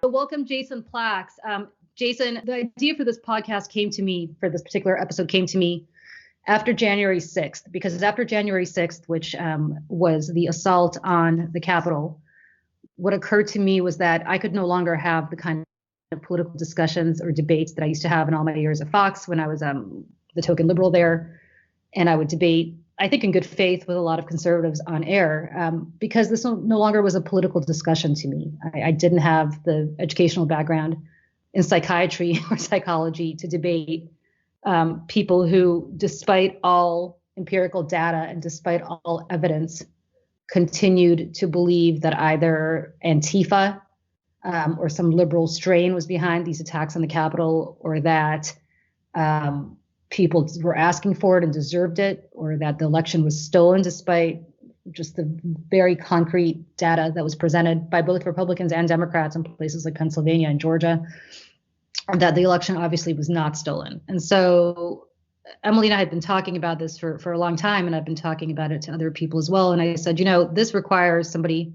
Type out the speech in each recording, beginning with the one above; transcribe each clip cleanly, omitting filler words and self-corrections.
Welcome, Jason Plaks. Jason, the idea for this podcast for this particular episode came to me after January 6th, because after January 6th, which was the assault on the Capitol, what occurred to me was that I could no longer have the kind of political discussions or debates that I used to have in all my years at Fox when I was the token liberal there. And I would debate, I think in good faith, with a lot of conservatives on air, because this no longer was a political discussion to me. I didn't have the educational background in psychiatry or psychology to debate people who, despite all empirical data and despite all evidence, continued to believe that either Antifa or some liberal strain was behind these attacks on the Capitol, or that people were asking for it and deserved it, or that the election was stolen despite just the very concrete data that was presented by both Republicans and Democrats in places like Pennsylvania and Georgia, that the election obviously was not stolen. And so Emily and I had been talking about this for a long time, and I've been talking about it to other people as well. And I said, this requires somebody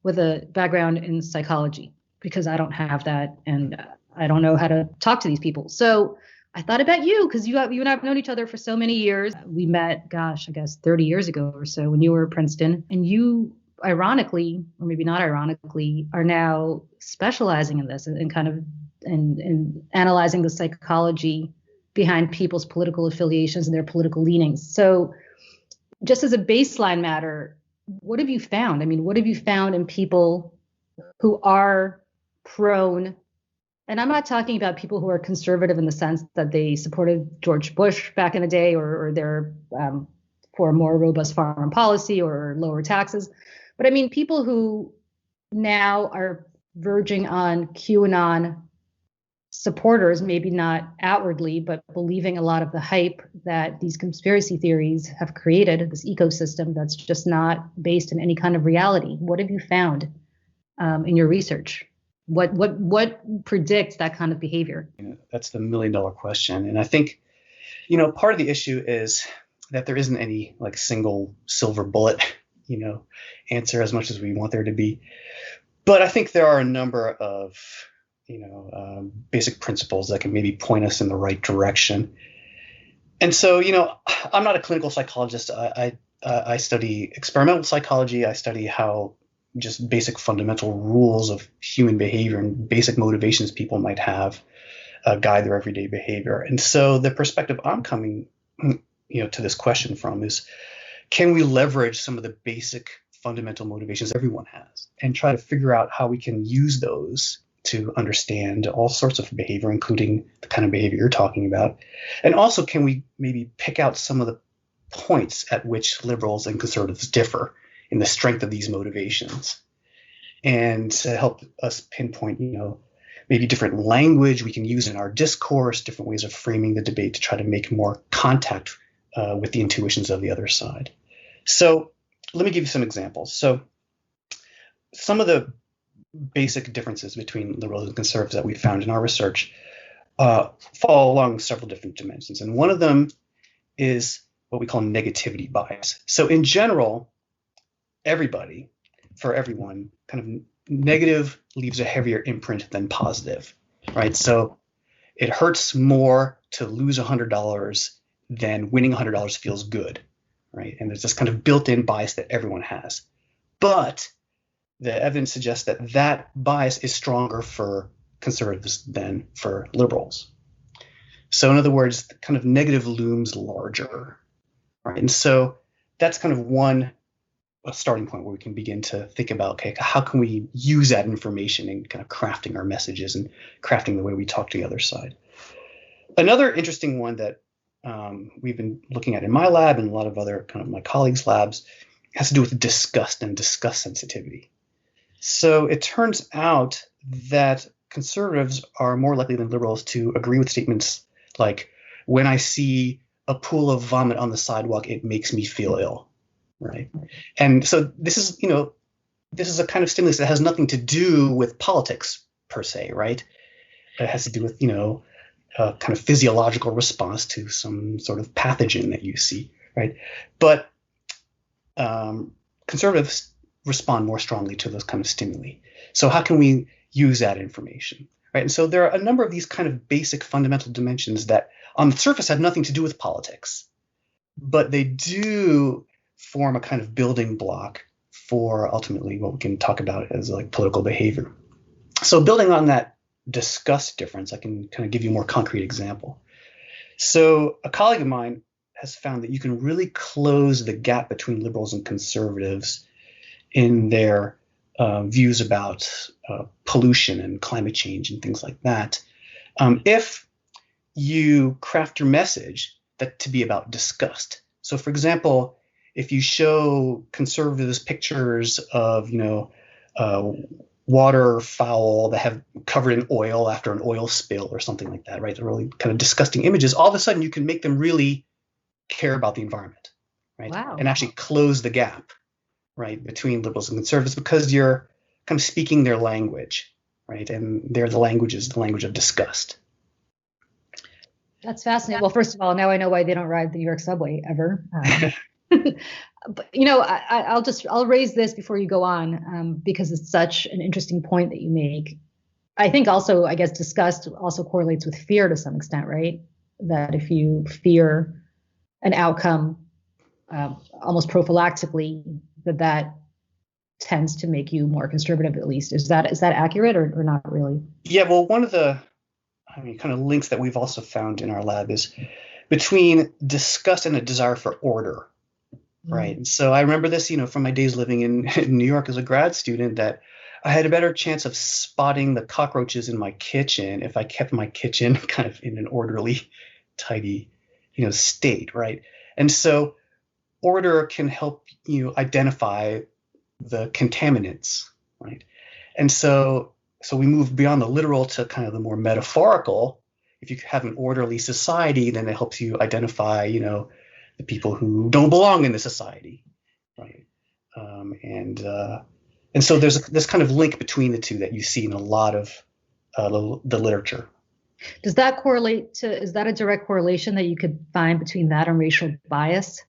with a background in psychology, because I don't have that, and I don't know how to talk to these people. So I thought about you, because you and I have known each other for so many years. We met, I guess 30 years ago or so, when you were at Princeton, and you, ironically, or maybe not ironically, are now specializing in this and kind of in analyzing the psychology behind people's political affiliations and their political leanings. So just as a baseline matter, what have you found? I mean, what have you found in people who are prone, and I'm not talking about people who are conservative in the sense that they supported George Bush back in the day, or they're for a more robust foreign policy or lower taxes, but I mean people who now are verging on QAnon supporters, maybe not outwardly, but believing a lot of the hype that these conspiracy theories have created, this ecosystem that's just not based in any kind of reality. What have you found in your research? What predicts that kind of behavior? That's the $1 million question. And I think, part of the issue is that there isn't any like single silver bullet, answer, as much as we want there to be. But I think there are a number of basic principles that can maybe point us in the right direction. And so, I'm not a clinical psychologist. I study experimental psychology. I study how just basic fundamental rules of human behavior and basic motivations people might have guide their everyday behavior. And so the perspective I'm coming, to this question from is, can we leverage some of the basic fundamental motivations everyone has and try to figure out how we can use those to understand all sorts of behavior, including the kind of behavior you're talking about? And also, can we maybe pick out some of the points at which liberals and conservatives differ in the strength of these motivations, and to help us pinpoint, maybe different language we can use in our discourse, different ways of framing the debate to try to make more contact with the intuitions of the other side. So let me give you some examples. So some of the basic differences between liberals and conservatives that we found in our research fall along several different dimensions. And one of them is what we call negativity bias. So in general, for everyone, kind of negative leaves a heavier imprint than positive, right? So it hurts more to lose $100 than winning $100 feels good, right? And there's this kind of built-in bias that everyone has. But the evidence suggests that bias is stronger for conservatives than for liberals. So in other words, the kind of negative looms larger, right? And so that's kind of a starting point where we can begin to think about, okay, how can we use that information in kind of crafting our messages and crafting the way we talk to the other side. Another interesting one that we've been looking at in my lab and a lot of other kind of my colleagues' labs has to do with disgust and disgust sensitivity. So it turns out that conservatives are more likely than liberals to agree with statements like, when I see a pool of vomit on the sidewalk, it makes me feel ill. Right. And so this is a kind of stimulus that has nothing to do with politics per se, right? It has to do with, a kind of physiological response to some sort of pathogen that you see, right? But conservatives respond more strongly to those kind of stimuli. So how can we use that information, right? And so there are a number of these kind of basic fundamental dimensions that on the surface have nothing to do with politics, but they do form a kind of building block for ultimately what we can talk about as like political behavior. So building on that disgust difference, I can kind of give you a more concrete example. So a colleague of mine has found that you can really close the gap between liberals and conservatives in their views about pollution and climate change and things like that if you craft your message that to be about disgust. So, for example, if you show conservatives pictures of, waterfowl that have covered in oil after an oil spill or something like that, right? They're really kind of disgusting images. All of a sudden, you can make them really care about the environment, right? Wow. And actually close the gap, right, between liberals and conservatives because you're kind of speaking their language, right? And the language is the language of disgust. That's fascinating. Well, first of all, now I know why they don't ride the New York subway ever. But I'll raise this before you go on because it's such an interesting point that you make. I think also, I guess, disgust also correlates with fear to some extent, right? That if you fear an outcome almost prophylactically, that tends to make you more conservative, at least. Is that accurate or not really? Yeah, well, one of the kind of links that we've also found in our lab is between disgust and a desire for order, right? And so I remember this, from my days living in New York as a grad student, that I had a better chance of spotting the cockroaches in my kitchen if I kept my kitchen kind of in an orderly, tidy, state, right? And so order can help you identify the contaminants, right? And so we move beyond the literal to kind of the more metaphorical. If you have an orderly society, then it helps you identify, the people who don't belong in the society, right? And so there's this kind of link between the two that you see in a lot of the literature. Does that correlate is that a direct correlation that you could find between that and racial bias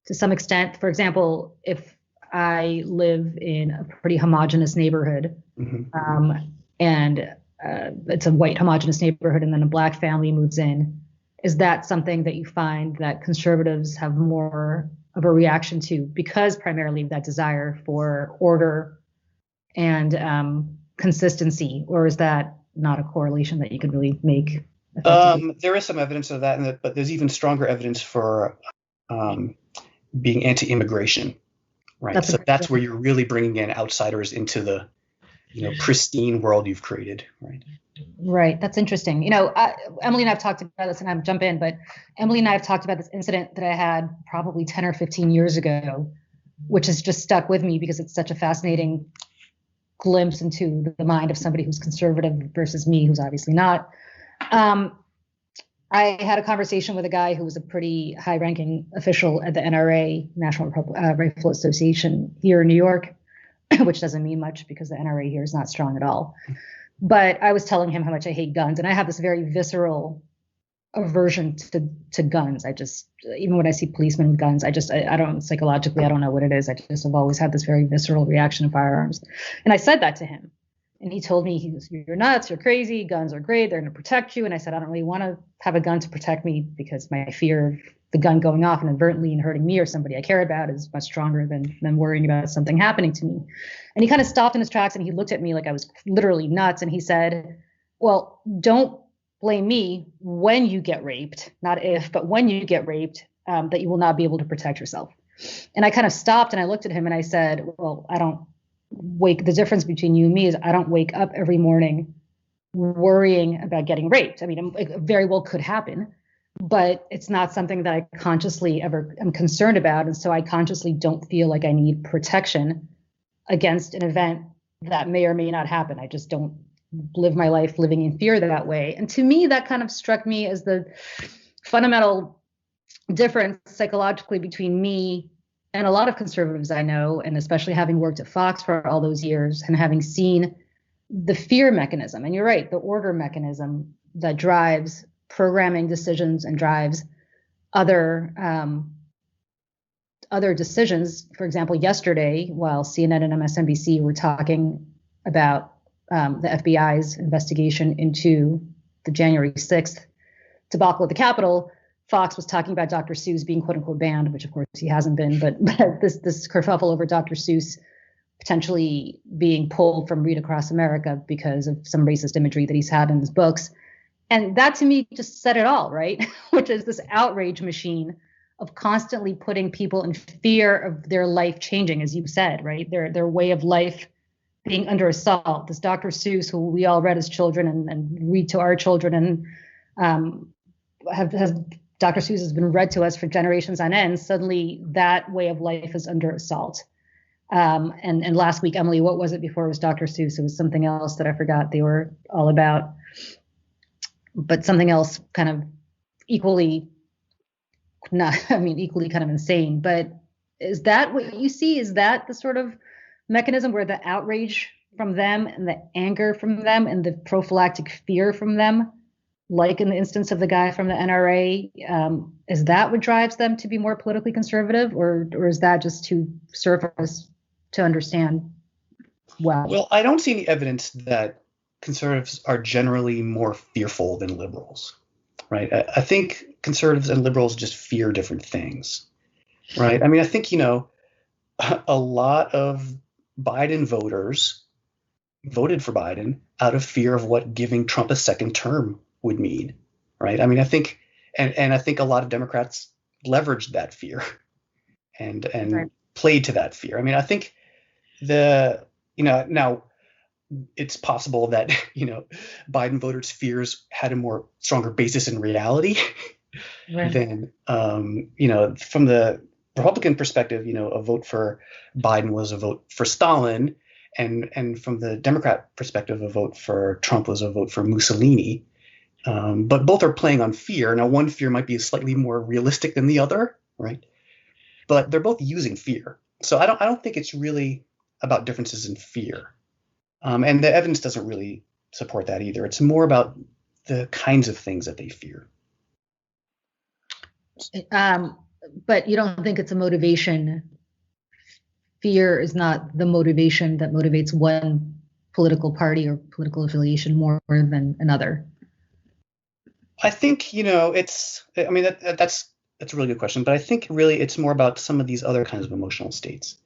to some extent? For example, if I live in a pretty homogenous neighborhood, and it's a white homogenous neighborhood, and then a black family moves in, is that something that you find that conservatives have more of a reaction to because primarily that desire for order and consistency, or is that not a correlation that you could really make? There is some evidence of that, but there's even stronger evidence for being anti-immigration, right? That's where you're really bringing in outsiders into the pristine world you've created, right? Right. That's interesting. Emily and I've talked about this, and I'm jump in, but Emily and I have talked about this incident that I had probably 10 or 15 years ago, which has just stuck with me because it's such a fascinating glimpse into the mind of somebody who's conservative versus me, who's obviously not. I had a conversation with a guy who was a pretty high-ranking official at the NRA, National Rifle Association here in New York, which doesn't mean much because the NRA here is not strong at all. But I was telling him how much I hate guns, and I have this very visceral aversion to guns. I just, even when I see policemen with guns, I don't, psychologically, I don't know what it is. I just have always had this very visceral reaction to firearms. And I said that to him. And he told me, you're nuts, you're crazy, guns are great, they're going to protect you. And I said, I don't really want to have a gun to protect me because my fear of the gun going off inadvertently and hurting me or somebody I care about is much stronger than worrying about something happening to me. And he kind of stopped in his tracks and he looked at me like I was literally nuts. And he said, well, don't blame me when you get raped, not if, but when you get raped, that you will not be able to protect yourself. And I kind of stopped and I looked at him and I said, well, the difference between you and me is I don't wake up every morning worrying about getting raped. I mean, it very well could happen, but it's not something that I consciously ever am concerned about. And so I consciously don't feel like I need protection against an event that may or may not happen. I just don't live my life living in fear that way. And to me, that kind of struck me as the fundamental difference psychologically between me and a lot of conservatives I know, and especially having worked at Fox for all those years and having seen the fear mechanism, and you're right, the order mechanism that drives programming decisions and drives other decisions. For example, yesterday, while CNN and MSNBC were talking about the FBI's investigation into the January 6th debacle at the Capitol, Fox was talking about Dr. Seuss being quote unquote banned, which of course he hasn't been, but this kerfuffle over Dr. Seuss potentially being pulled from Read Across America because of some racist imagery that he's had in his books. And that to me just said it all, right? Which is this outrage machine of constantly putting people in fear of their life changing, as you said, right? Their way of life being under assault. This Dr. Seuss, who we all read as children and read to our children, and Dr. Seuss has been read to us for generations on end. Suddenly, that way of life is under assault. And last week, Emily, what was it before it was Dr. Seuss? It was something else that I forgot they were all about, but something else kind of equally kind of insane. But is that what you see? Is that the sort of mechanism where the outrage from them and the anger from them and the prophylactic fear from them, like in the instance of the guy from the NRA, is that what drives them to be more politically conservative, or is that just too surface to understand? Well, I don't see any evidence that conservatives are generally more fearful than liberals, right? I think conservatives and liberals just fear different things, right? I mean, I think, a lot of Biden voters voted for Biden out of fear of what giving Trump a second term would mean, right? I mean, I think, and I think a lot of Democrats leveraged that fear and right. Played to that fear. I mean, I think now it's possible that, Biden voters' fears had a more stronger basis in reality right. than, from the Republican perspective, a vote for Biden was a vote for Stalin. And from the Democrat perspective, a vote for Trump was a vote for Mussolini. But both are playing on fear. Now, one fear might be slightly more realistic than the other, right? But they're both using fear. So I don't think it's really about differences in fear. And the evidence doesn't really support that either. It's more about the kinds of things that they fear. But you don't think it's a motivation? Fear is not the motivation that motivates one political party or political affiliation more than another? I think, that's a really good question. But I think really it's more about some of these other kinds of emotional states.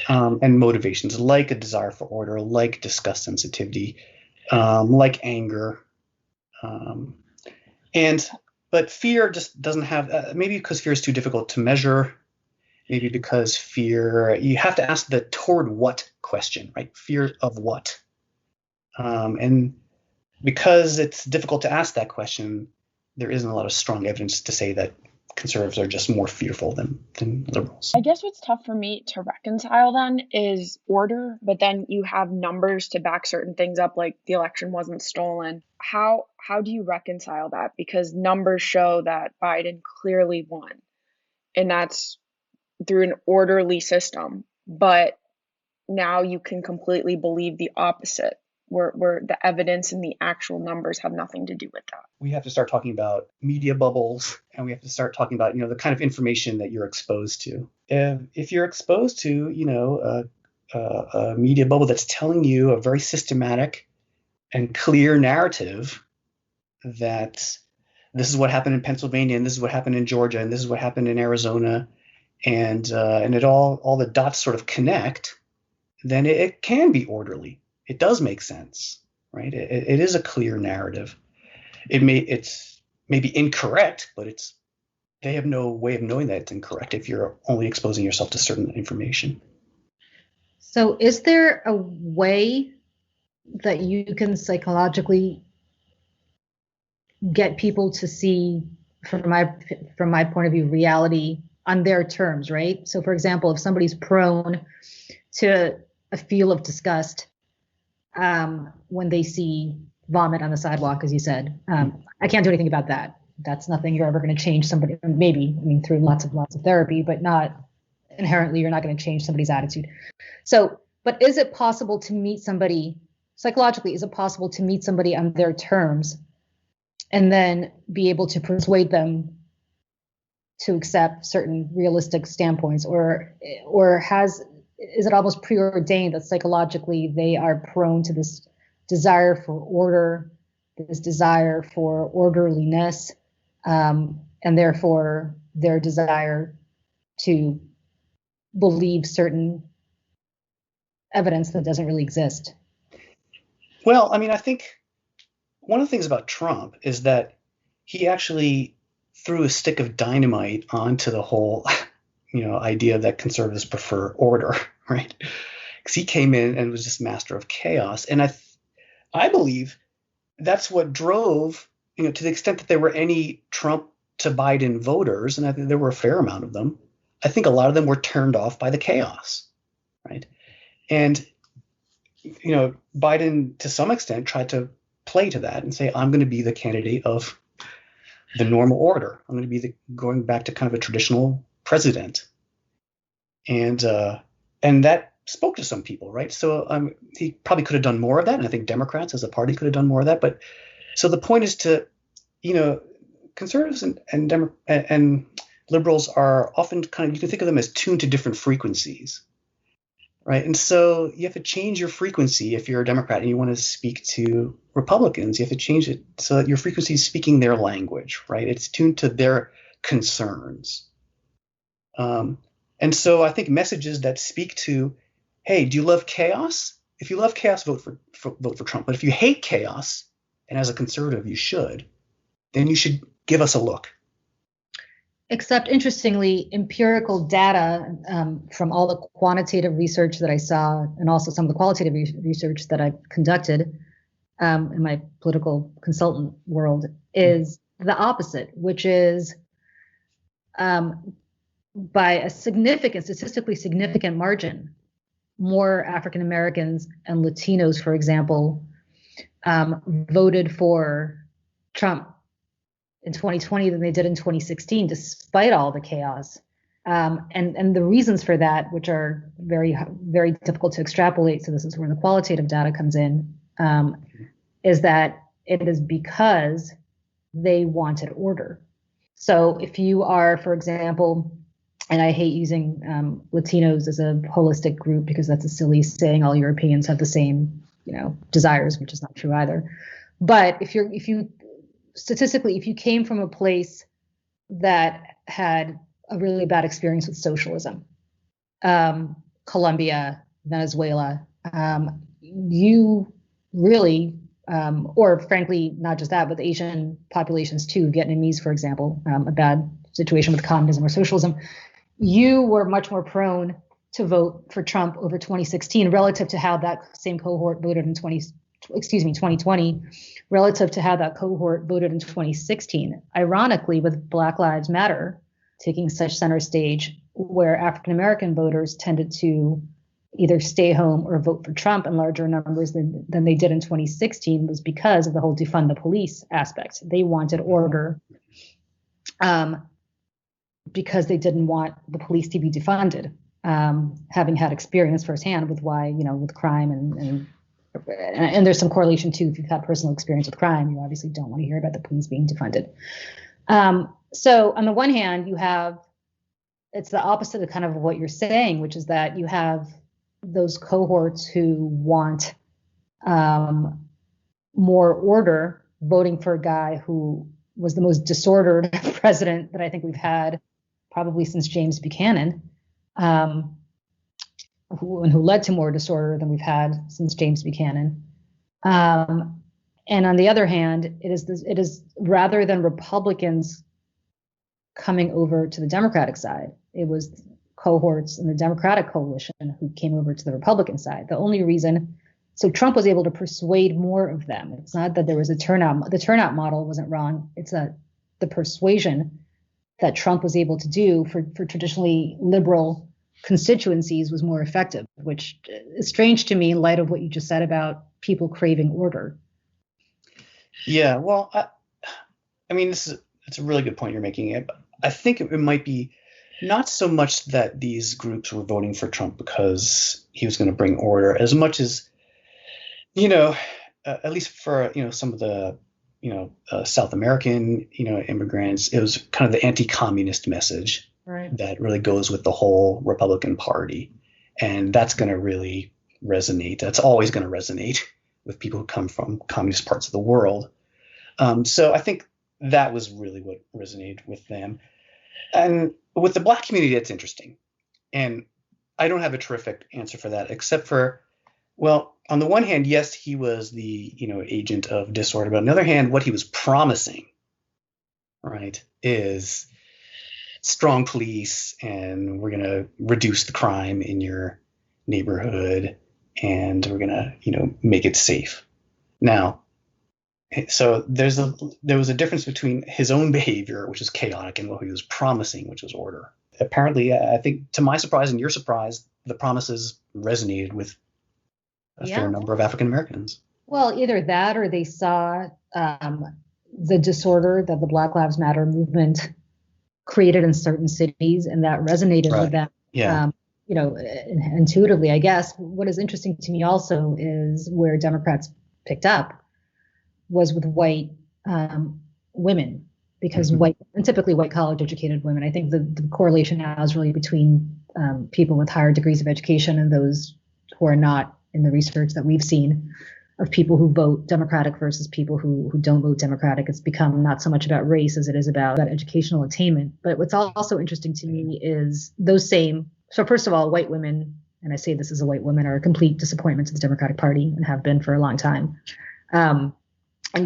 And motivations like a desire for order, like disgust sensitivity, like anger. But fear just doesn't have, maybe because fear is too difficult to measure, maybe because fear, you have to ask the toward what question, right? Fear of what? And because it's difficult to ask that question, there isn't a lot of strong evidence to say that conservatives are just more fearful than liberals. I guess what's tough for me to reconcile then is order, but then you have numbers to back certain things up, like the election wasn't stolen. How do you reconcile that? Because numbers show that Biden clearly won, and that's through an orderly system. But now you can completely believe the opposite, where the evidence and the actual numbers have nothing to do with that. We have to start talking about media bubbles, and we have to start talking about, the kind of information that you're exposed to. If you're exposed to, a media bubble that's telling you a very systematic and clear narrative that this is what happened in Pennsylvania, and this is what happened in Georgia, and this is what happened in Arizona, and it all the dots sort of connect, then it can be orderly. It does make sense, right? It is a clear narrative. It's maybe incorrect, but they have no way of knowing that it's incorrect if you're only exposing yourself to certain information. So is there a way that you can psychologically get people to see, from my point of view, reality on their terms, right? So for example, if somebody's prone to a feel of disgust when they see vomit on the sidewalk, as you said, I can't do anything about that. That's nothing you're ever going to change somebody. Maybe, through lots of therapy, but not inherently. You're not going to change somebody's attitude. So, but is it possible to meet somebody psychologically? Is it possible to meet somebody on their terms and then be able to persuade them to accept certain realistic standpoints, or is it almost preordained that psychologically they are prone to this desire for order, this desire for orderliness, and therefore their desire to believe certain evidence that doesn't really exist. Well, I mean, I think one of the things about Trump is that he actually threw a stick of dynamite onto the whole, idea that conservatives prefer order, right? Because he came in and was just master of chaos. And I believe that's what drove, to the extent that there were any Trump to Biden voters, and I think there were a fair amount of them, I think a lot of them were turned off by the chaos, right? And, Biden, to some extent, tried to play to that and say, I'm going to be the candidate of the normal order. I'm going to be going back to kind of a traditional president. And that spoke to some people, right? So he probably could have done more of that. And I think Democrats as a party could have done more of that. But so the point is to, conservatives and liberals are often you can think of them as tuned to different frequencies, right? And so you have to change your frequency if you're a Democrat and you want to speak to Republicans. You have to change it so that your frequency is speaking their language, right? It's tuned to their concerns. And so I think messages that speak to, hey, do you love chaos? If you love chaos, vote for Trump. But if you hate chaos, and as a conservative you should, then you should give us a look. Except, interestingly, empirical data from all the quantitative research that I saw, and also some of the qualitative research that I've conducted in my political consultant world, is the opposite, which is by a statistically significant margin, more African Americans and Latinos, for example, voted for Trump in 2020 than they did in 2016, despite all the chaos. And the reasons for that, which are very, very difficult to extrapolate, so this is where the qualitative data comes in, is that it is because they wanted order. So if you are, for example, and I hate using Latinos as a holistic group because that's a silly saying, all Europeans have the same, desires, which is not true either. But if you statistically, if you came from a place that had a really bad experience with socialism, Colombia, Venezuela, you really, or frankly, not just that, but the Asian populations too, Vietnamese, for example, a bad situation with communism or socialism, you were much more prone to vote for Trump over 2016 relative to how that same cohort voted in 2020, relative to how that cohort voted in 2016. Ironically, with Black Lives Matter taking such center stage, where African American voters tended to either stay home or vote for Trump in larger numbers than they did in 2016, was because of the whole defund the police aspect. They wanted order because they didn't want the police to be defunded, having had experience firsthand with why, with crime and there's some correlation too. If you've had personal experience with crime, you obviously don't want to hear about the police being defunded. So on the one hand, it's the opposite of kind of what you're saying, which is that you have those cohorts who want more order, voting for a guy who was the most disordered president that I think we've had probably since James Buchanan, who led to more disorder than we've had since James Buchanan. And on the other hand, it is rather than Republicans coming over to the Democratic side, it was cohorts in the Democratic coalition who came over to the Republican side. The only reason, so Trump was able to persuade more of them. It's not that there was a turnout. The turnout model wasn't wrong. It's that the persuasion that Trump was able to do for traditionally liberal constituencies was more effective, which is strange to me in light of what you just said about people craving order. Yeah, well, I mean, it's a really good point you're making. I think it might be not so much that these groups were voting for Trump because he was going to bring order, as much as, at least for, some of the, South American, immigrants, it was kind of the anti-communist message. Right. That really goes with the whole Republican Party. And that's going to really resonate. That's always going to resonate with people who come from communist parts of the world. So I think that was really what resonated with them. And with the Black community, it's interesting. And I don't have a terrific answer for that, except for, well, on the one hand, yes, he was the, agent of disorder. But on the other hand, what he was promising, right, is strong police, and we're going to reduce the crime in your neighborhood, and we're going to, make it safe. Now, so there was a difference between his own behavior, which is chaotic, and what he was promising, which was order. Apparently, I think, to my surprise and your surprise, the promises resonated with a fair number of African Americans. Well, either that, or they saw the disorder that the Black Lives Matter movement created in certain cities, and that resonated with them. Yeah. Intuitively, I guess. What is interesting to me also is where Democrats picked up was with white women, because white, and typically white college educated women. I think the correlation now is really between people with higher degrees of education and those who are not, in the research that we've seen of people who vote Democratic versus people who don't vote Democratic. It's become not so much about race as it is about educational attainment. But what's also interesting to me is those same, so first of all, white women, and I say this as a white woman, are a complete disappointment to the Democratic Party and have been for a long time. And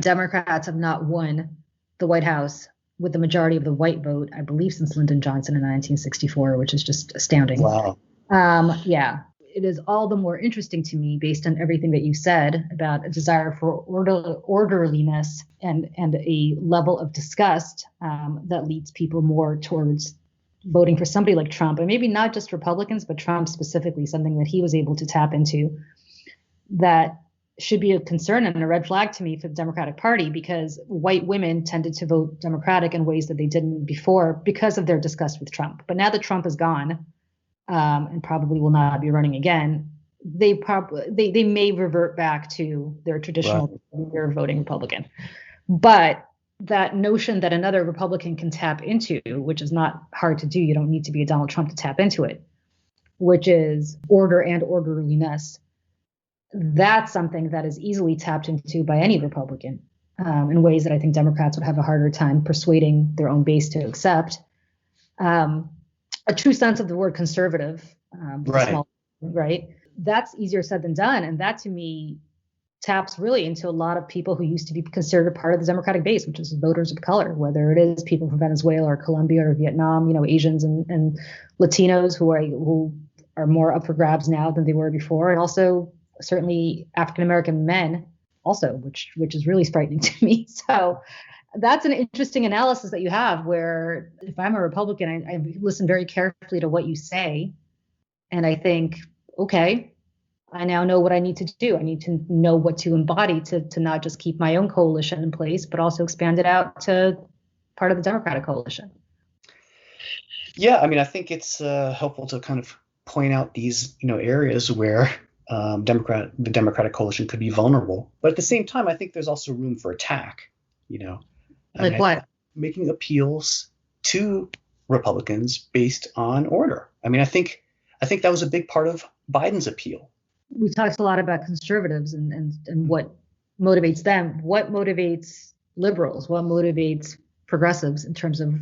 Democrats have not won the White House with the majority of the white vote, I believe, since Lyndon Johnson in 1964, which is just astounding. Wow. It is all the more interesting to me, based on everything that you said about a desire for orderliness and a level of disgust that leads people more towards voting for somebody like Trump, and maybe not just Republicans, but Trump specifically, something that he was able to tap into that should be a concern and a red flag to me for the Democratic Party, because white women tended to vote Democratic in ways that they didn't before because of their disgust with Trump. But now that Trump is gone, and probably will not be running again, they may revert back to their traditional voting Republican. But that notion that another Republican can tap into, which is not hard to do, you don't need to be a Donald Trump to tap into it, which is order and orderliness, that's something that is easily tapped into by any Republican in ways that I think Democrats would have a harder time persuading their own base to accept. A true sense of the word conservative, right? That's easier said than done. And that, to me, taps really into a lot of people who used to be considered a part of the Democratic base, which is voters of color, whether it is people from Venezuela or Colombia or Vietnam, Asians and Latinos who are more up for grabs now than they were before. And also certainly African-American men also, which is really frightening to me. So that's an interesting analysis that you have, where if I'm a Republican, I listen very carefully to what you say. And I think, okay, I now know what I need to do. I need to know what to embody to not just keep my own coalition in place, but also expand it out to part of the Democratic coalition. Yeah, I think it's helpful to kind of point out these, areas where the Democratic coalition could be vulnerable. But at the same time, I think there's also room for attack, Like what? Making appeals to Republicans based on order. I think that was a big part of Biden's appeal. We talked a lot about conservatives and what motivates them. What motivates liberals? What motivates progressives in terms of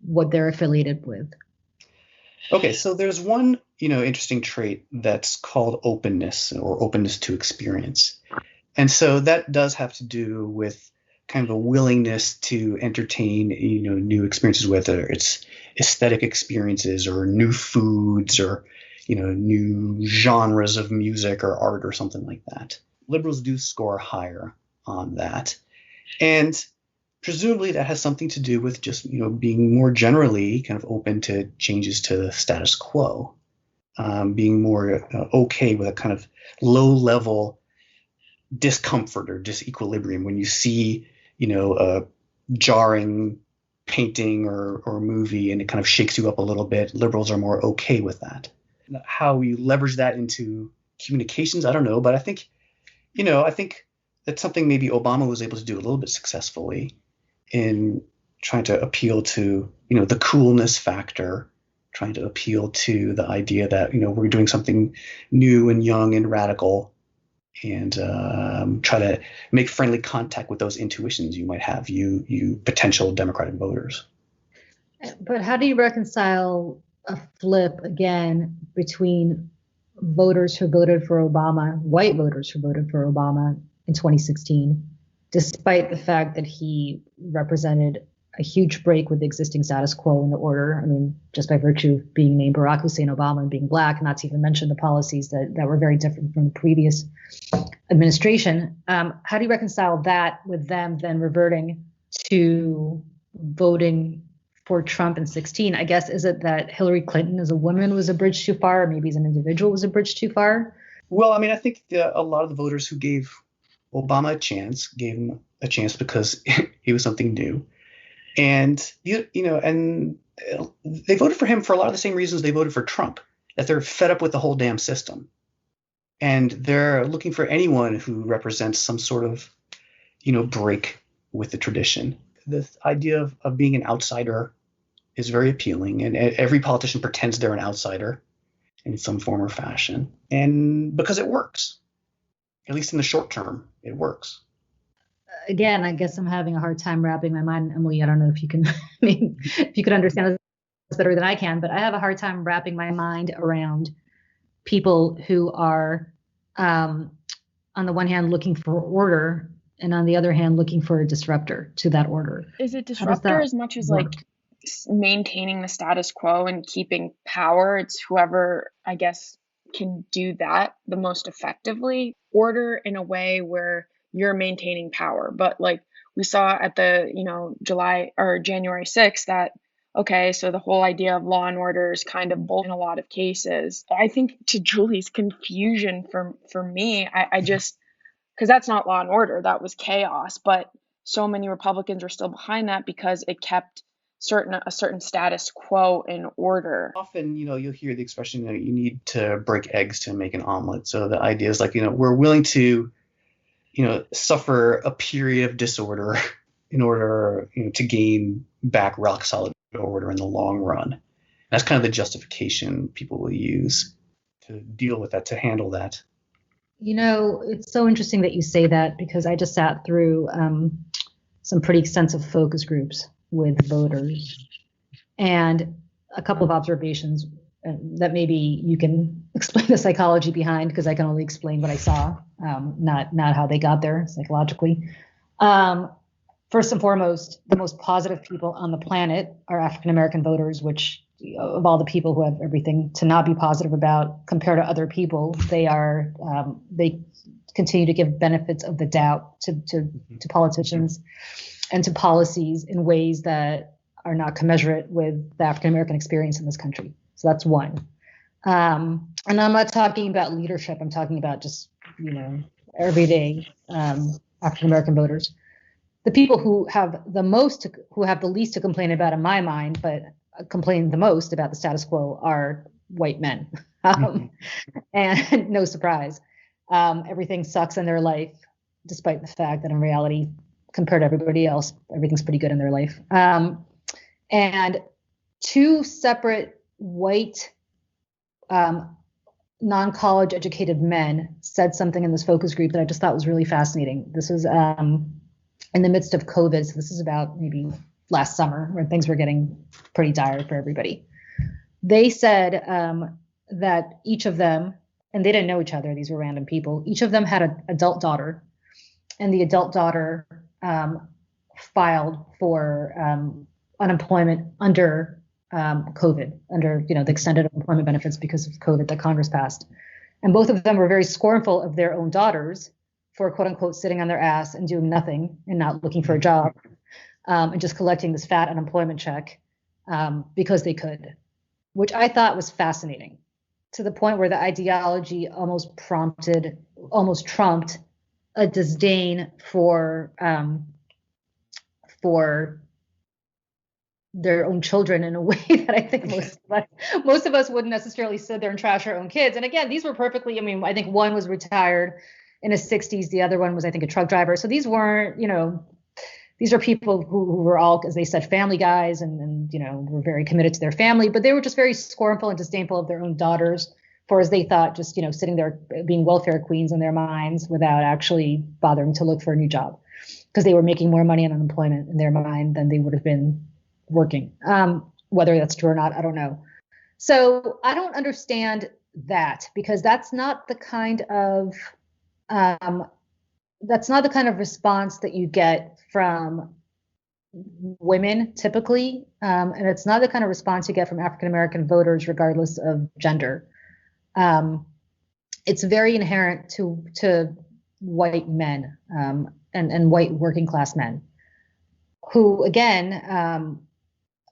what they're affiliated with? Okay, so there's one, interesting trait that's called openness, or openness to experience. And so that does have to do with kind of a willingness to entertain, new experiences, whether it's aesthetic experiences or new foods or, new genres of music or art or something like that. Liberals do score higher on that. And presumably that has something to do with just, being more generally kind of open to changes to the status quo, being more okay with a kind of low level discomfort or disequilibrium when you see, a jarring painting or movie and it kind of shakes you up a little bit. Liberals are more okay with that. How you leverage that into communications, I don't know, but I think that's something maybe Obama was able to do a little bit successfully in trying to appeal to, the coolness factor, trying to appeal to the idea that, we're doing something new and young and radical and try to make friendly contact with those intuitions you might have, you potential Democratic voters. But how do you reconcile a flip again between voters who voted for Obama, white voters who voted for Obama in 2016, despite the fact that he represented a huge break with the existing status quo in the order? I mean, just by virtue of being named Barack Hussein Obama and being black, not to even mention the policies that were very different from the previous administration. How do you reconcile that with them then reverting to voting for Trump in 16? I guess, is it that Hillary Clinton as a woman was a bridge too far, or maybe as an individual was a bridge too far? Well, I mean, I think a lot of the voters who gave Obama a chance gave him a chance because he was something new. And, and they voted for him for a lot of the same reasons they voted for Trump, that they're fed up with the whole damn system. And they're looking for anyone who represents some sort of, break with the tradition. The idea of being an outsider is very appealing. And every politician pretends they're an outsider in some form or fashion. And because it works, at least in the short term, it works. Again, I guess I'm having a hard time wrapping my mind. Emily, I don't know if you can, if you could understand this better than I can, but I have a hard time wrapping my mind around people who are, on the one hand, looking for order, and on the other hand, looking for a disruptor to that order. Is it disruptor as much as like maintaining the status quo and keeping power? It's whoever, I guess, can do that the most effectively. Order in a way where you're maintaining power. But like we saw at the, July or January 6th that, okay, so the whole idea of law and order is kind of bull in a lot of cases. I think to Julie's confusion for me, I just, because that's not law and order, that was chaos. But so many Republicans are still behind that because it kept a certain status quo in order. Often, you'll hear the expression, you need to break eggs to make an omelet. So the idea is like, we're willing to, suffer a period of disorder in order, to gain back rock solid order in the long run. That's kind of the justification people will use to deal with that, to handle that. It's so interesting that you say that, because I just sat through some pretty extensive focus groups with voters, and a couple of observations that maybe you can explain the psychology behind, because I can only explain what I saw, not how they got there psychologically. First and foremost, the most positive people on the planet are African American voters, which of all the people who have everything to not be positive about compared to other people, they continue to give benefits of the doubt to politicians and to policies in ways that are not commensurate with the African American experience in this country. So that's one. And I'm not talking about leadership. I'm talking about just, everyday African American voters. The people who have the least to complain about in my mind, but complain the most about the status quo, are white men. And no surprise, everything sucks in their life, despite the fact that in reality, compared to everybody else, everything's pretty good in their life. And two separate white, non-college educated men said something in this focus group that I just thought was really fascinating. This was in the midst of COVID. So this is about maybe last summer, when things were getting pretty dire for everybody. They said that each of them, and they didn't know each other, these were random people, each of them had an adult daughter, and the adult daughter filed for unemployment under COVID, under the extended employment benefits because of COVID that Congress passed. And both of them were very scornful of their own daughters for, quote unquote, sitting on their ass and doing nothing and not looking for a job, and just collecting this fat unemployment check because they could, which I thought was fascinating, to the point where the ideology almost trumped a disdain for their own children, in a way that I think most of us wouldn't necessarily sit there and trash our own kids. And again, these were perfectly, I think one was retired in his 60s. The other one was, I think, a truck driver. So these weren't, these are people who were all, as they said, family guys and were very committed to their family, but they were just very scornful and disdainful of their own daughters for, as they thought, just, sitting there being welfare queens in their minds without actually bothering to look for a new job, because they were making more money on unemployment in their mind than they would have been working. Whether that's true or not, I don't know. So I don't understand that, because that's not the kind of response that you get from women typically, and it's not the kind of response you get from African American voters, regardless of gender. It's very inherent to white men, and white working class men, who, again,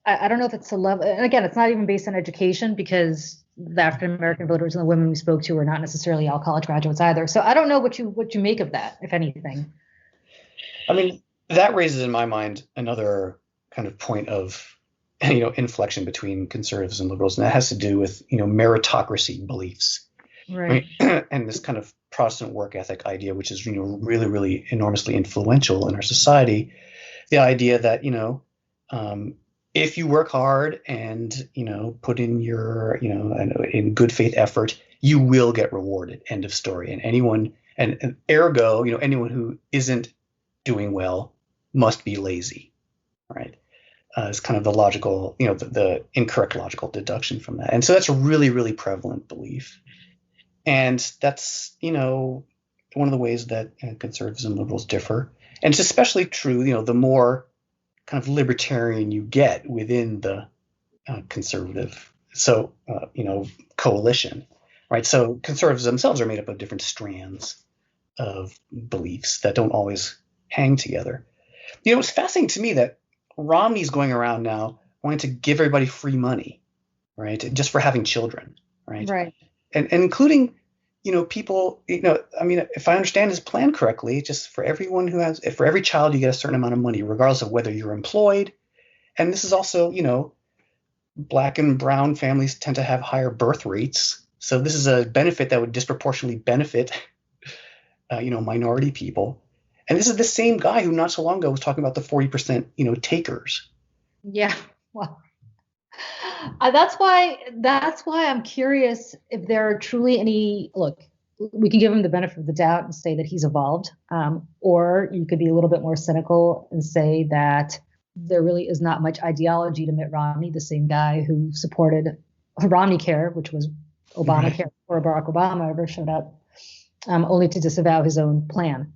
I don't know if it's a level, and again, it's not even based on education, because the African American voters and the women we spoke to are not necessarily all college graduates either. So I don't know what you make of that, if anything. I mean, that raises in my mind another kind of point of, inflection between conservatives and liberals, and that has to do with, meritocracy beliefs. Right. And this kind of Protestant work ethic idea, which is, really, really enormously influential in our society. The idea that, if you work hard and, put in your, in good faith effort, you will get rewarded. End of story. And and ergo, anyone who isn't doing well must be lazy, right? Is kind of the logical, the incorrect logical deduction from that. And so that's a really, really prevalent belief. And that's, one of the ways that conservatives and liberals differ. And it's especially true, the more kind of libertarian you get within the conservative, coalition, right? So conservatives themselves are made up of different strands of beliefs that don't always hang together. It's fascinating to me that Romney's going around now wanting to give everybody free money, right? Just for having children, right? Right. And including, people, if I understand his plan correctly, just for every child, you get a certain amount of money, regardless of whether you're employed. And this is also, Black and brown families tend to have higher birth rates. So this is a benefit that would disproportionately benefit, minority people. And this is the same guy who not so long ago was talking about the 40%, takers. Yeah. Well, that's why I'm curious if there are truly any. Look, we can give him the benefit of the doubt and say that he's evolved, or you could be a little bit more cynical and say that there really is not much ideology to Mitt Romney, the same guy who supported Romney Care, which was Obamacare before Barack Obama ever showed up, only to disavow his own plan.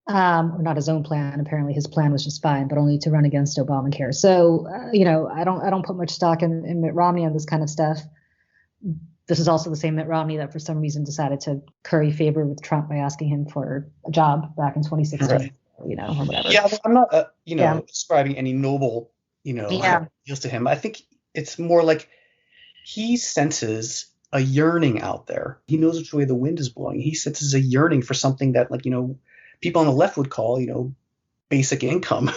Or not his own plan. Apparently his plan was just fine, but only to run against Obamacare. So, I don't put much stock in Mitt Romney on this kind of stuff. This is also the same Mitt Romney that for some reason decided to curry favor with Trump by asking him for a job back in 2016, right. Or whatever. Yeah, I'm not, ascribing any noble, deals to him. I think it's more like he senses a yearning out there. He knows which way the wind is blowing. He senses a yearning for something that, people on the left would call, basic income.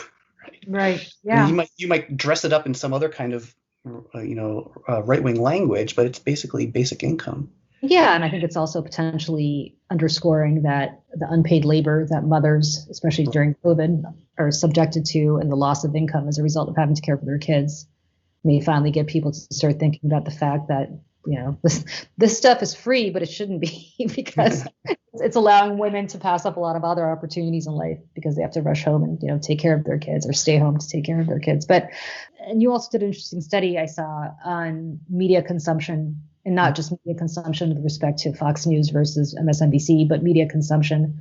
Right. Yeah. And you might dress it up in some other kind of, right-wing language, but it's basically basic income. Yeah, and I think it's also potentially underscoring that the unpaid labor that mothers, especially during COVID, are subjected to, and the loss of income as a result of having to care for their kids, may finally get people to start thinking about the fact that, this stuff is free, but it shouldn't be, because it's allowing women to pass up a lot of other opportunities in life because they have to rush home and, take care of their kids, or stay home to take care of their kids. And you also did an interesting study I saw on media consumption, and not just media consumption with respect to Fox News versus MSNBC, but media consumption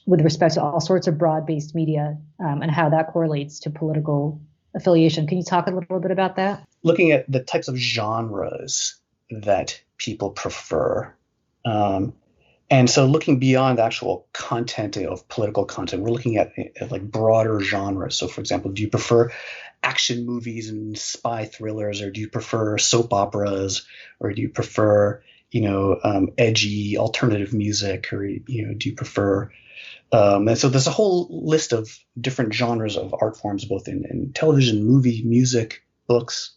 with respect to all sorts of broad-based media, and how that correlates to political affiliation. Can you talk a little bit about that? Looking at the types of genres that people prefer. And so looking beyond the actual content of political content, we're looking at like broader genres. So for example, do you prefer action movies and spy thrillers, or do you prefer soap operas, or do you prefer, edgy alternative music, or, do you prefer, and so there's a whole list of different genres of art forms, both in television, movie, music, books.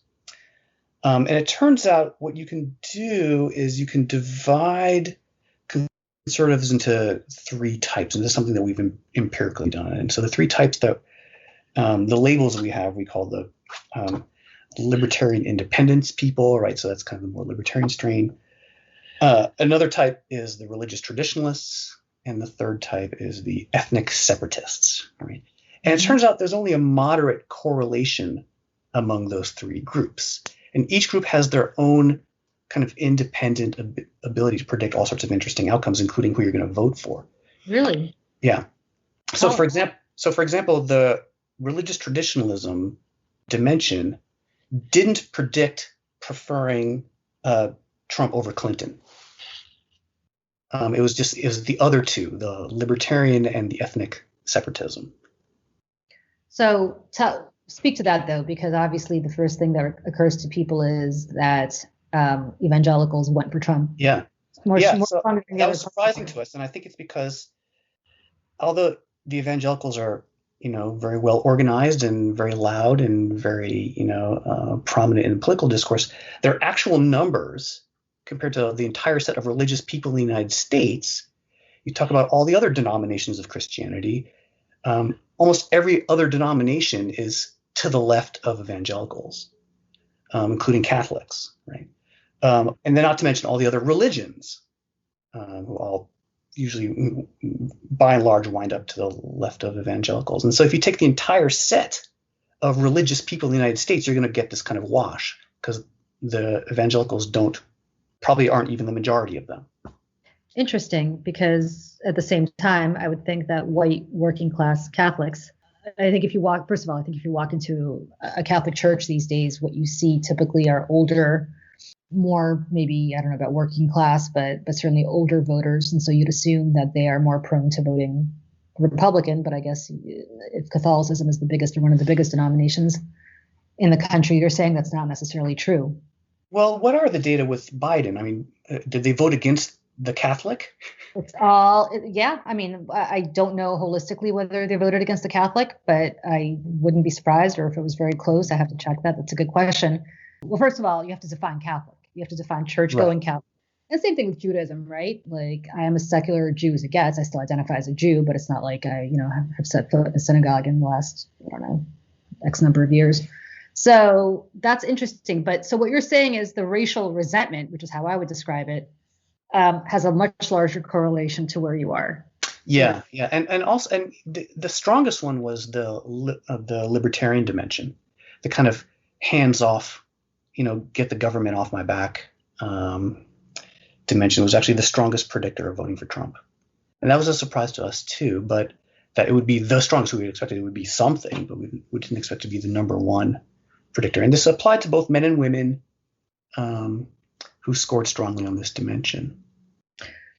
And it turns out what you can do is you can divide conservatives into three types. And this is something that we've empirically done. And so the three types that the labels we call the libertarian independence people, right? So that's kind of the more libertarian strain. Another type is the religious traditionalists, and the third type is the ethnic separatists. Right? And it turns out there's only a moderate correlation among those three groups. And each group has their own kind of independent ability to predict all sorts of interesting outcomes, including who you're going to vote for. Really? Yeah. So for example, the religious traditionalism dimension didn't predict preferring Trump over Clinton. It was the other two, the libertarian and the ethnic separatism. So speak to that, though, because obviously the first thing that occurs to people is that evangelicals went for Trump. Yeah. More So that was surprising to us. And I think it's because although the evangelicals are, very well organized and very loud and very, prominent in the political discourse, their actual numbers compared to the entire set of religious people in the United States, you talk about all the other denominations of Christianity, almost every other denomination is to the left of evangelicals, including Catholics, right? And then not to mention all the other religions, who all usually, by and large, wind up to the left of evangelicals. And so if you take the entire set of religious people in the United States, you're going to get this kind of wash, because the evangelicals probably aren't even the majority of them. Interesting, because at the same time, I would think that white working class Catholics, I think if you walk into a Catholic church these days, what you see typically are older, more maybe, I don't know about working class, but certainly older voters. And so you'd assume that they are more prone to voting Republican. But I guess if Catholicism is the biggest or one of the biggest denominations in the country, you're saying that's not necessarily true. Well, what are the data with Biden? I mean, did they vote against the Catholic? It's I mean, I don't know holistically whether they voted against the Catholic, but I wouldn't be surprised, or if it was very close, I have to check that. That's a good question. Well, first of all, you have to define Catholic. You have to define church-going Catholic. And same thing with Judaism, right? Like, I am a secular Jew as it gets. I still identify as a Jew, but it's not like I, have set foot in a synagogue in the last, X number of years. So that's interesting. But so what you're saying is the racial resentment, which is how I would describe it, has a much larger correlation to where you are. Yeah. And also, the strongest one was the libertarian dimension, the kind of hands-off, get the government off my back dimension was actually the strongest predictor of voting for Trump. And that was a surprise to us too, but that it would be the strongest. We expected it would be something, but we didn't expect it to be the number one predictor. And this applied to both men and women who scored strongly on this dimension.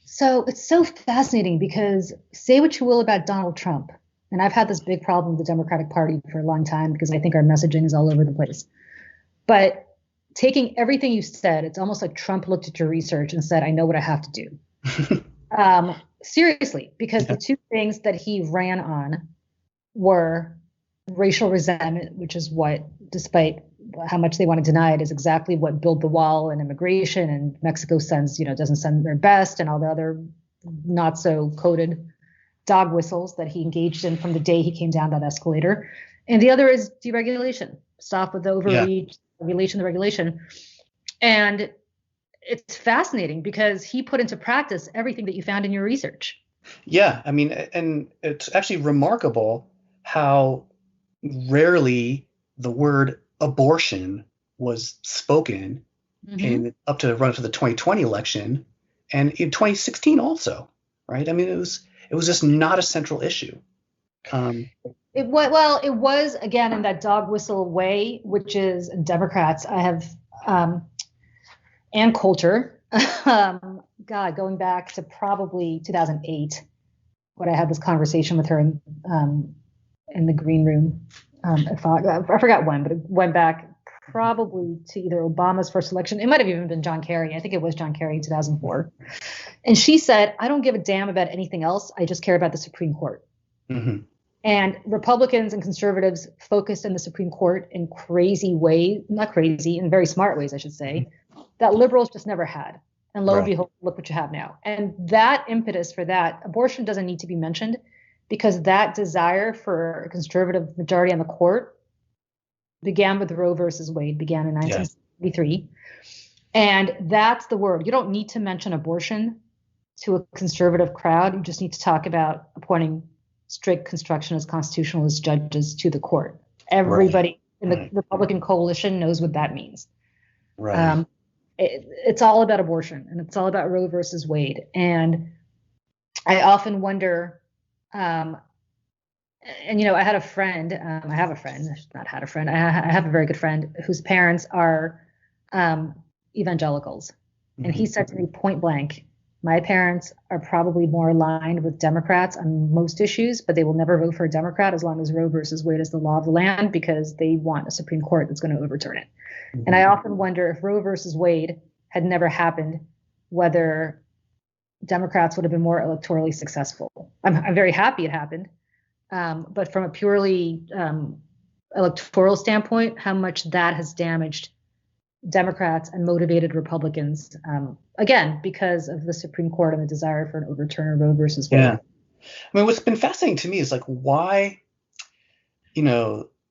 So it's so fascinating, because say what you will about Donald Trump, and I've had this big problem with the Democratic Party for a long time because I think our messaging is all over the place. But taking everything you said, it's almost like Trump looked at your research and said, I know what I have to do. Seriously, because the two things that he ran on were racial resentment, which is what, despite how much they want to deny it, is exactly what built the wall and immigration, and Mexico doesn't send their best, and all the other not so coded dog whistles that he engaged in from the day he came down that escalator. And the other is deregulation. Stop with the overreach, regulation. And it's fascinating because he put into practice everything that you found in your research. Yeah, I mean, and it's actually remarkable how rarely the word abortion was spoken in up to the run to the 2020 election, and in 2016 also, right? I mean, it was just not a central issue. It was again in that dog whistle way, which is Democrats. I have Ann Coulter, going back to probably 2008, when I had this conversation with her in the green room. I forgot when, but it went back probably to either Obama's first election. It might have even been John Kerry. I think it was John Kerry in 2004. And she said, I don't give a damn about anything else. I just care about the Supreme Court. Mm-hmm. And Republicans and conservatives focused in the Supreme Court in crazy ways, not crazy, in very smart ways, I should say, that liberals just never had. And lo and behold, look what you have now. And that impetus for that, abortion doesn't need to be mentioned, because that desire for a conservative majority on the court began with Roe versus Wade, began in 1973. And that's the word. You don't need to mention abortion to a conservative crowd. You just need to talk about appointing strict constructionist constitutionalist judges to the court. Everybody in the Republican coalition knows what that means. Right. It's all about abortion, and it's all about Roe versus Wade. And I often wonder, and I had a friend, I have a friend, not had a friend, I have a very good friend whose parents are evangelicals. And he said to me point blank, my parents are probably more aligned with Democrats on most issues, but they will never vote for a Democrat as long as Roe versus Wade is the law of the land, because they want a Supreme Court that's going to overturn it. And I often wonder if Roe versus Wade had never happened, whether Democrats would have been more electorally successful. I'm very happy it happened. But from a purely electoral standpoint, how much that has damaged Democrats and motivated Republicans, again, because of the Supreme Court and the desire for an overturn of Roe versus Wade. Yeah. I mean, what's been fascinating to me is like why,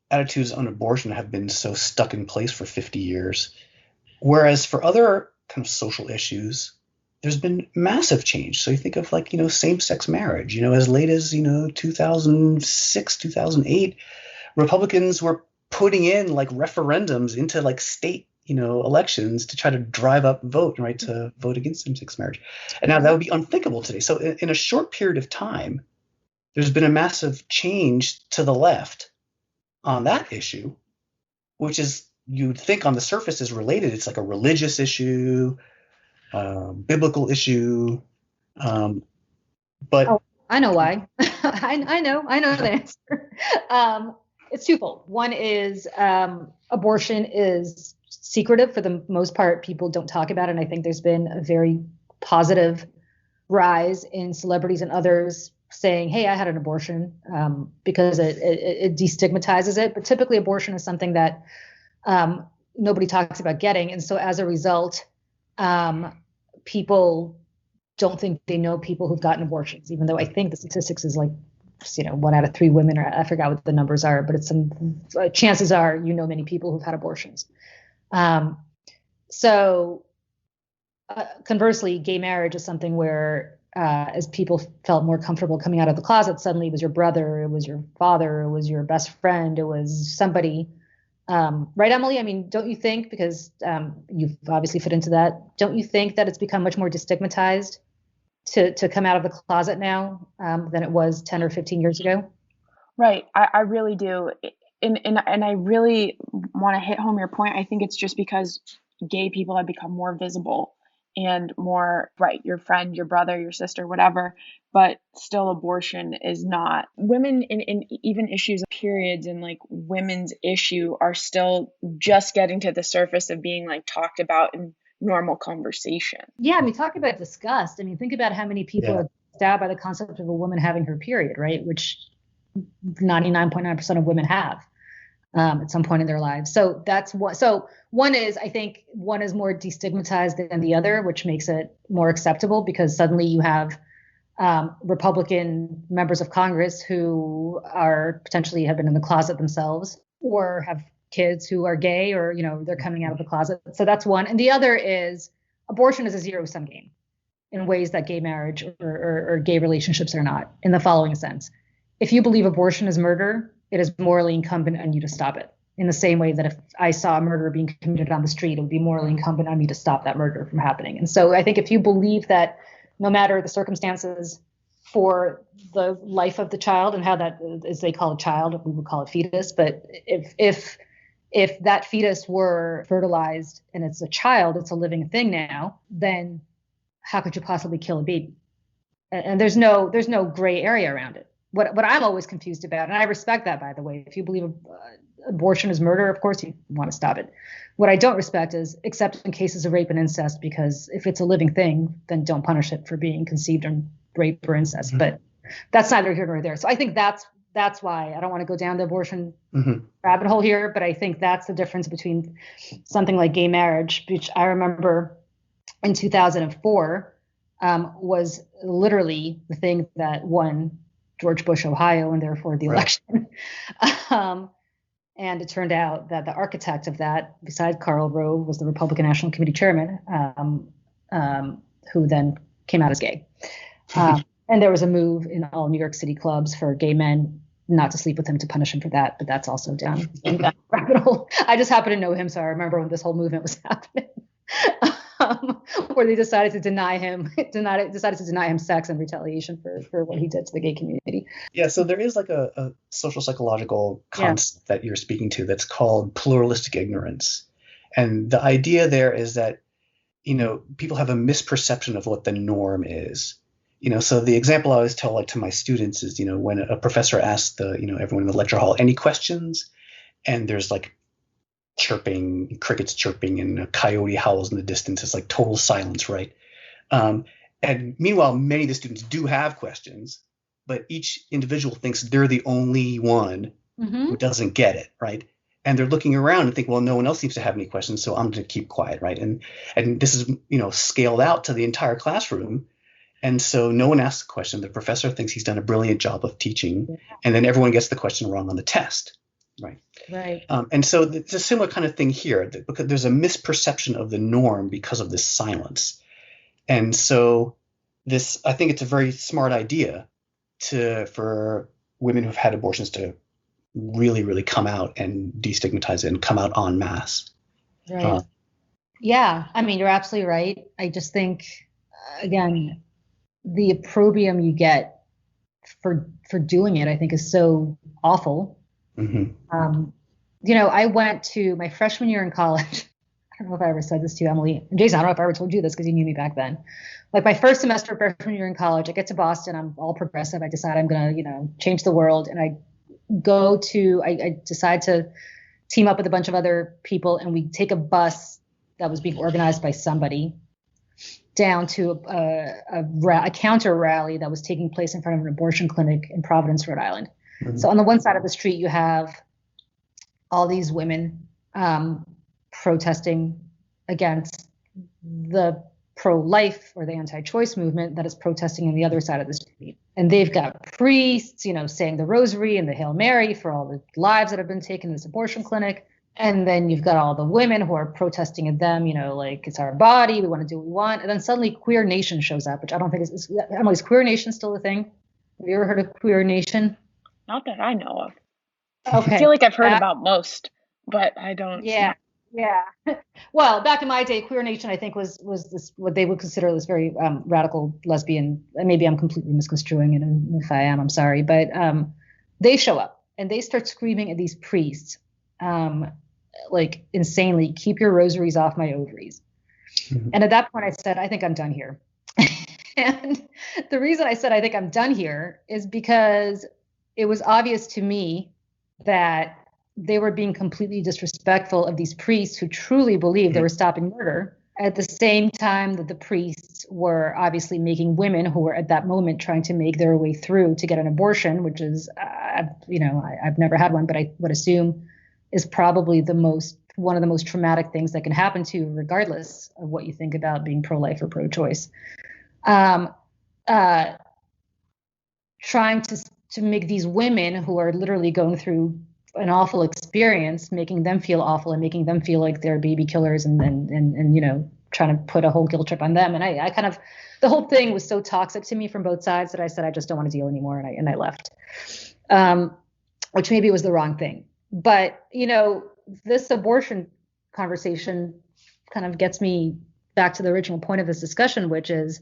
attitudes on abortion have been so stuck in place for 50 years, whereas for other kind of social issues, there's been massive change. So you think of like, same-sex marriage, as late as, 2006, 2008, Republicans were putting in like referendums into like state, elections to try to drive up vote, right, to vote against same-sex marriage. And now that would be unthinkable today. So in a short period of time, there's been a massive change to the left on that issue, which is, you'd think on the surface is related. It's like a religious issue, biblical issue. But I know why. I know the answer. It's twofold. One is abortion is secretive for the most part. People don't talk about it. And I think there's been a very positive rise in celebrities and others saying, hey, I had an abortion, because it destigmatizes it. But typically abortion is something that nobody talks about getting. And so as a result, people don't think they know people who've gotten abortions, even though I think the statistics is like, 1 out of 3 women, or I forgot what the numbers are, but it's chances are, many people who've had abortions. So conversely, gay marriage is something where, as people felt more comfortable coming out of the closet, suddenly it was your brother, it was your father, it was your best friend, it was somebody. Right, Emily? I mean, don't you think, because you've obviously fit into that, don't you think that it's become much more destigmatized to come out of the closet now than it was 10 or 15 years ago? Right. I really do. And I really want to hit home your point. I think it's just because gay people have become more visible and more, right, your friend, your brother, your sister, whatever, but still abortion is not. Women in even issues of periods and like women's issue are still just getting to the surface of being like talked about in normal conversation. Yeah, I mean, talk about disgust. I mean, think about how many people are stabbed by the concept of a woman having her period, right? Which 99.9% of women have at some point in their lives. So that's what. So one is, I think, one is more destigmatized than the other, which makes it more acceptable, because suddenly you have Republican members of Congress who are potentially have been in the closet themselves, or have kids who are gay, or they're coming out of the closet. So that's one. And the other is abortion is a zero-sum game in ways that gay marriage or gay relationships are not, in the following sense. If you believe abortion is murder, it is morally incumbent on you to stop it. In the same way that if I saw a murder being committed on the street, it would be morally incumbent on me to stop that murder from happening. And so I think if you believe that no matter the circumstances for the life of the child, and how that, as they call a child, we would call it fetus, but if that fetus were fertilized and it's a child, it's a living thing now, then how could you possibly kill a baby? And there's no gray area around it. What I'm always confused about, and I respect that, by the way, if you believe abortion is murder, of course you want to stop it. What I don't respect is, except in cases of rape and incest, because if it's a living thing, then don't punish it for being conceived in rape or incest. Mm-hmm. But that's neither here nor there. So I think that's why I don't want to go down the abortion rabbit hole here, but I think that's the difference between something like gay marriage, which I remember in 2004 was literally the thing that won George Bush, Ohio, and therefore the election. And it turned out that the architect of that, besides Karl Rove, was the Republican National Committee chairman, who then came out as gay. And there was a move in all New York City clubs for gay men not to sleep with him to punish him for that, but that's also down that rabbit hole. I just happen to know him, so I remember when this whole movement was happening, where they decided to deny him sex in retaliation for what he did to the gay community. Yeah, so there is like a social psychological concept that you're speaking to that's called pluralistic ignorance. And the idea there is that, people have a misperception of what the norm is. So the example I always tell to my students is, when a professor asks everyone in the lecture hall, any questions? And there's like chirping, crickets chirping, and a coyote howls in the distance. It's like total silence, right? And meanwhile, many of the students do have questions, but each individual thinks they're the only one who doesn't get it, right? And they're looking around and think, well, no one else seems to have any questions, so I'm going to keep quiet, right? And this is, scaled out to the entire classroom. And so no one asks a question. The professor thinks he's done a brilliant job of teaching, and then everyone gets the question wrong on the test, right? Right. And so it's a similar kind of thing here, because there's a misperception of the norm because of this silence. And so I think it's a very smart idea for women who've had abortions to really, really come out and destigmatize it and come out en masse. Right. Yeah. I mean, you're absolutely right. I just think, again, the opprobrium you get for doing it, I think, is so awful. I went to my freshman year in college. I don't know if I ever said this to you, Emily. And Jason, I don't know if I ever told you this because you knew me back then. Like my first semester of freshman year in college, I get to Boston. I'm all progressive. I decide I'm going to, change the world. And I decide to team up with a bunch of other people, and we take a bus that was being organized by somebody down to a counter rally that was taking place in front of an abortion clinic in Providence, Rhode Island. So on the one side of the street, you have all these women protesting against the pro-life or the anti-choice movement that is protesting on the other side of the street. And they've got priests, saying the rosary and the Hail Mary for all the lives that have been taken in this abortion clinic. And then you've got all the women who are protesting at them, like, it's our body, we want to do what we want. And then suddenly Queer Nation shows up, which I don't think is Emily, Queer Nation still a thing? Have you ever heard of Queer Nation? Not that I know of. Okay. I feel like I've heard about most, but I don't. Yeah. Yeah. Well, back in my day, Queer Nation, I think, was this what they would consider this very radical lesbian. Maybe I'm completely misconstruing it, and if I am, I'm sorry. But they show up and they start screaming at these priests, like insanely, keep your rosaries off my ovaries. And at that point, I said, I think I'm done here. And the reason I said I think I'm done here is because it was obvious to me that they were being completely disrespectful of these priests who truly believed they were stopping murder, at the same time that the priests were obviously making women who were at that moment trying to make their way through to get an abortion, which is, I've never had one, but I would assume is probably one of the most traumatic things that can happen to you, regardless of what you think about being pro-life or pro-choice. Trying to make these women who are literally going through an awful experience, making them feel awful and making them feel like they're baby killers and trying to put a whole guilt trip on them. And I kind of, the whole thing was so toxic to me from both sides that I said, I just don't want to deal anymore. And I left, which maybe was the wrong thing. But, this abortion conversation kind of gets me back to the original point of this discussion, which is,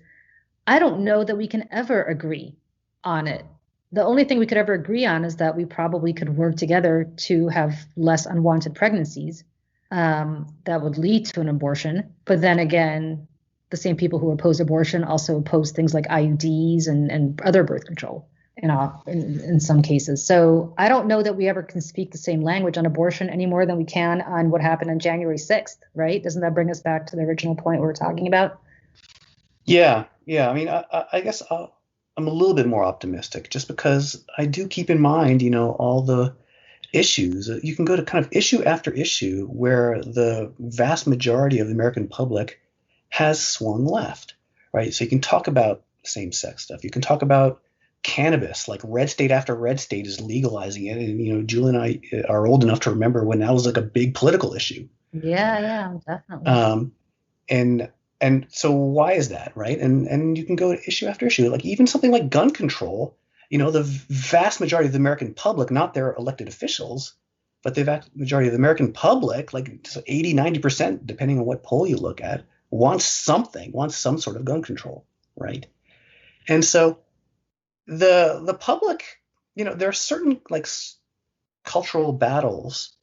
I don't know that we can ever agree on it. The only thing we could ever agree on is that we probably could work together to have less unwanted pregnancies that would lead to an abortion. But then again, the same people who oppose abortion also oppose things like IUDs and other birth control in some cases. So I don't know that we ever can speak the same language on abortion any more than we can on what happened on January 6th, right? Doesn't that bring us back to the original point we were talking about? Yeah. I mean, I guess I'm a little bit more optimistic just because I do keep in mind, all the issues. You can go to kind of issue after issue where the vast majority of the American public has swung left, right? So you can talk about same-sex stuff. You can talk about cannabis, like red state after red state is legalizing it. And, Julie and I are old enough to remember when that was like a big political issue. Yeah, definitely. And so why is that, right? And you can go issue after issue, like even something like gun control. The vast majority of the American public, not their elected officials, but the vast majority of the American public, like 80, 90%, depending on what poll you look at, wants some sort of gun control, right? And so the public, there are certain like cultural battles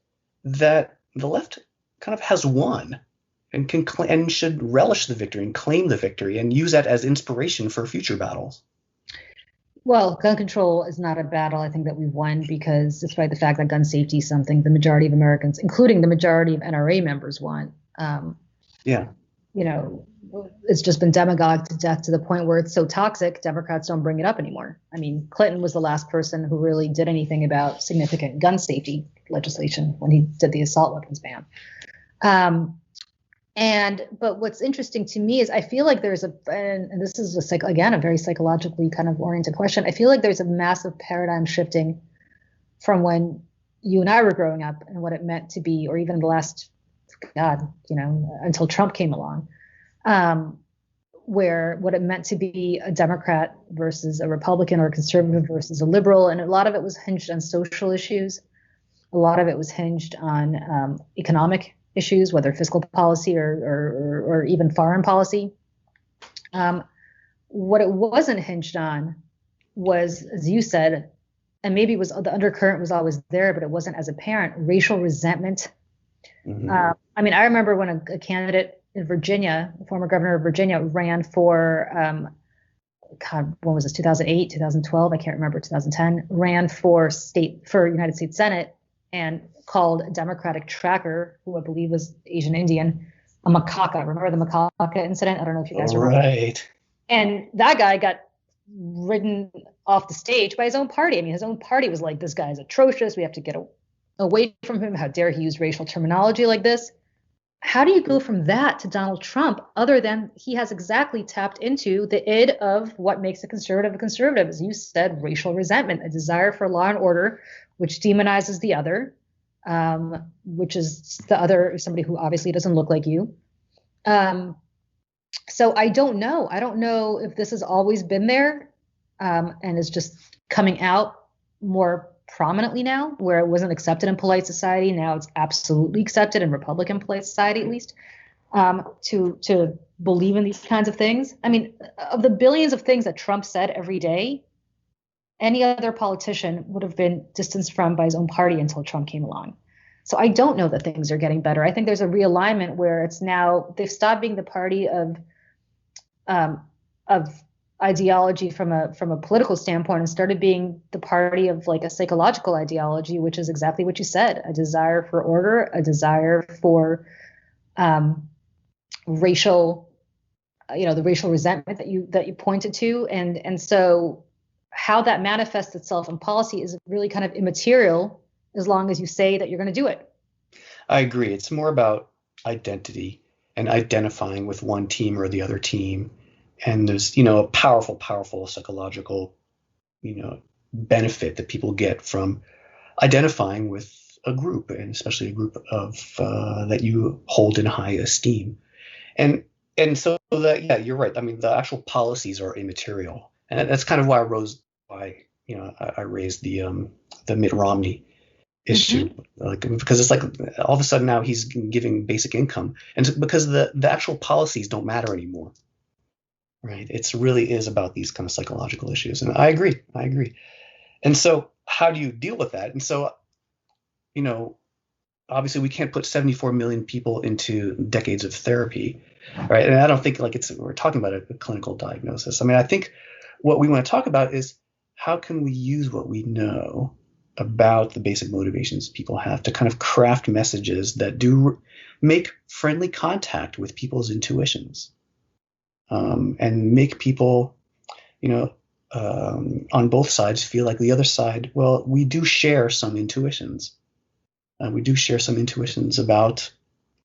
that the left kind of has won and and should relish the victory and claim the victory and use that as inspiration for future battles. Well, gun control is not a battle I think that we won, because despite the fact that gun safety is something the majority of Americans, including the majority of NRA members, want. It's just been demagogued to death to the point where it's so toxic, Democrats don't bring it up anymore. I mean, Clinton was the last person who really did anything about significant gun safety legislation when he did the assault weapons ban. But what's interesting to me is I feel like there's and this is again a very psychologically kind of oriented question. I feel like there's a massive paradigm shifting from when you and I were growing up and what it meant to be, or even the last, until Trump came along, where what it meant to be a Democrat versus a Republican, or a conservative versus a liberal. And a lot of it was hinged on social issues. A lot of it was hinged on economic issues, whether fiscal policy or even foreign policy. What it wasn't hinged on was, as you said, and maybe it was the undercurrent was always there, but it wasn't as apparent, racial resentment. Mm-hmm. I remember when a candidate in Virginia, the former governor of Virginia, ran for, when was this, 2008, 2012, I can't remember, 2010, ran for United States Senate, and called a Democratic tracker, who I believe was Asian Indian, a macaca. Remember the macaca incident? I don't know if you guys remember. Right. And that guy got ridden off the stage by his own party. I mean, his own party was like, this guy is atrocious. We have to get away from him. How dare he use racial terminology like this? How do you go from that to Donald Trump, other than he has exactly tapped into the id of what makes a conservative, as you said, racial resentment, a desire for law and order, which demonizes the other, which is the other, somebody who obviously doesn't look like you. So I don't know. I don't know if this has always been there, and is just coming out more prominently now, where it wasn't accepted in polite society. Now it's absolutely accepted in Republican polite society, at least, to believe in these kinds of things. I mean, of the billions of things that Trump said every day, any other politician would have been distanced from by his own party until Trump came along. So I don't know that things are getting better. I think there's a realignment where it's now they've stopped being the party of ideology from a political standpoint and started being the party of like a psychological ideology, which is exactly what you said: a desire for order, a desire for racial, the racial resentment that you pointed to, and so how that manifests itself in policy is really kind of immaterial as long as you say that you're going to do it. I agree. It's more about identity and identifying with one team or the other team. And there's, a powerful psychological, benefit that people get from identifying with a group, and especially a group of that you hold in high esteem. And so that, yeah, you're right. I mean, the actual policies are immaterial. And that's kind of why I raised the Mitt Romney issue, because it's like all of a sudden now he's giving basic income, and because the actual policies don't matter anymore, right? It really is about these kind of psychological issues, and I agree. And so how do you deal with that? And so, obviously we can't put 74 million people into decades of therapy, right? And I don't think we're talking about a clinical diagnosis. I mean, I think what we want to talk about is how can we use what we know about the basic motivations people have to kind of craft messages that do make friendly contact with people's intuitions, and make people, on both sides feel like the other side, well, we do share some intuitions. We do share some intuitions about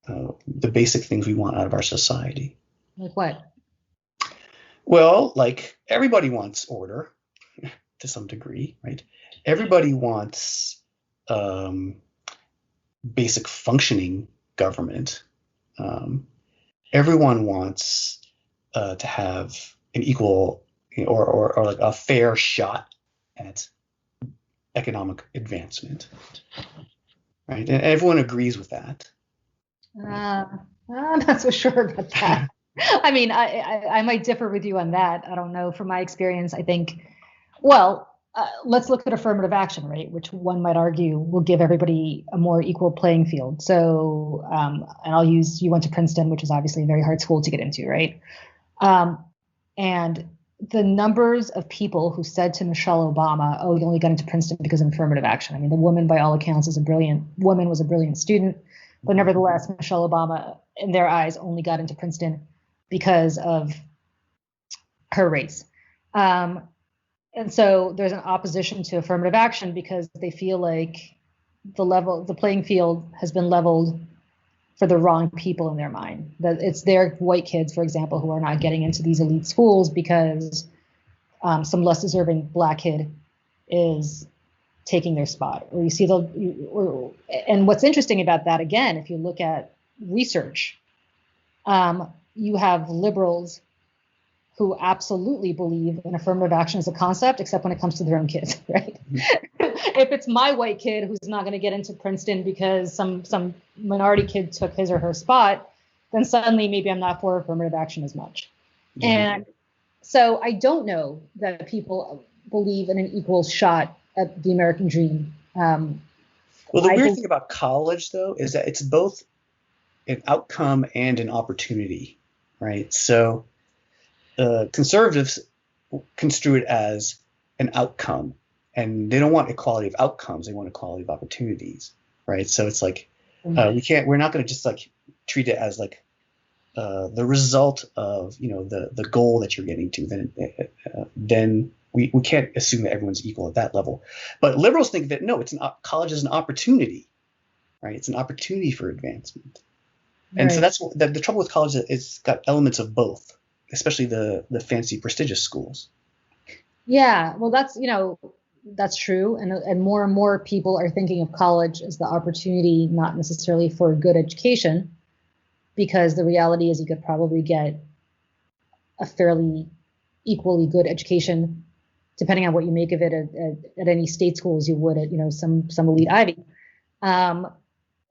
the basic things we want out of our society. Like what? Well, like everybody wants order. to some degree, right? Everybody wants basic functioning government. Everyone wants to have an equal or like a fair shot at economic advancement, right? And everyone agrees with that. I'm not so sure about that. I mean, I might differ with you on that. I don't know. From my experience, I think, well, let's look at affirmative action, right? Which one might argue will give everybody a more equal playing field. So, and I'll use, you went to Princeton, which is obviously a very hard school to get into, right? And the numbers of people who said to Michelle Obama, oh, you only got into Princeton because of affirmative action. I mean, the woman, by all accounts, was a brilliant student, but nevertheless, Michelle Obama, in their eyes, only got into Princeton because of her race. And so there's an opposition to affirmative action because they feel like the playing field has been leveled for the wrong people in their mind. That it's their white kids, for example, who are not getting into these elite schools because some less deserving black kid is taking their spot. Or you see and what's interesting about that, again, if you look at research, you have liberals who absolutely believe in affirmative action as a concept, except when it comes to their own kids, right? If it's my white kid who's not going to get into Princeton because some minority kid took his or her spot, then suddenly maybe I'm not for affirmative action as much. Mm-hmm. And so I don't know that people believe in an equal shot at the American dream. Well, the weird thing about college, though, is that it's both an outcome and an opportunity, right? So conservatives construe it as an outcome, and they don't want equality of outcomes. They want equality of opportunities, right? So it's like we're not going to just like treat it as like the result of the goal that you're getting to. Then we can't assume that everyone's equal at that level. But liberals think that no, college is an opportunity, right? It's an opportunity for advancement, and right. So that's the trouble with college. It's got elements of both, especially the fancy prestigious schools. Yeah, well, that's true, and more people are thinking of college as the opportunity, not necessarily for a good education, because the reality is you could probably get a fairly equally good education, depending on what you make of it at any state school as you would at some elite Ivy.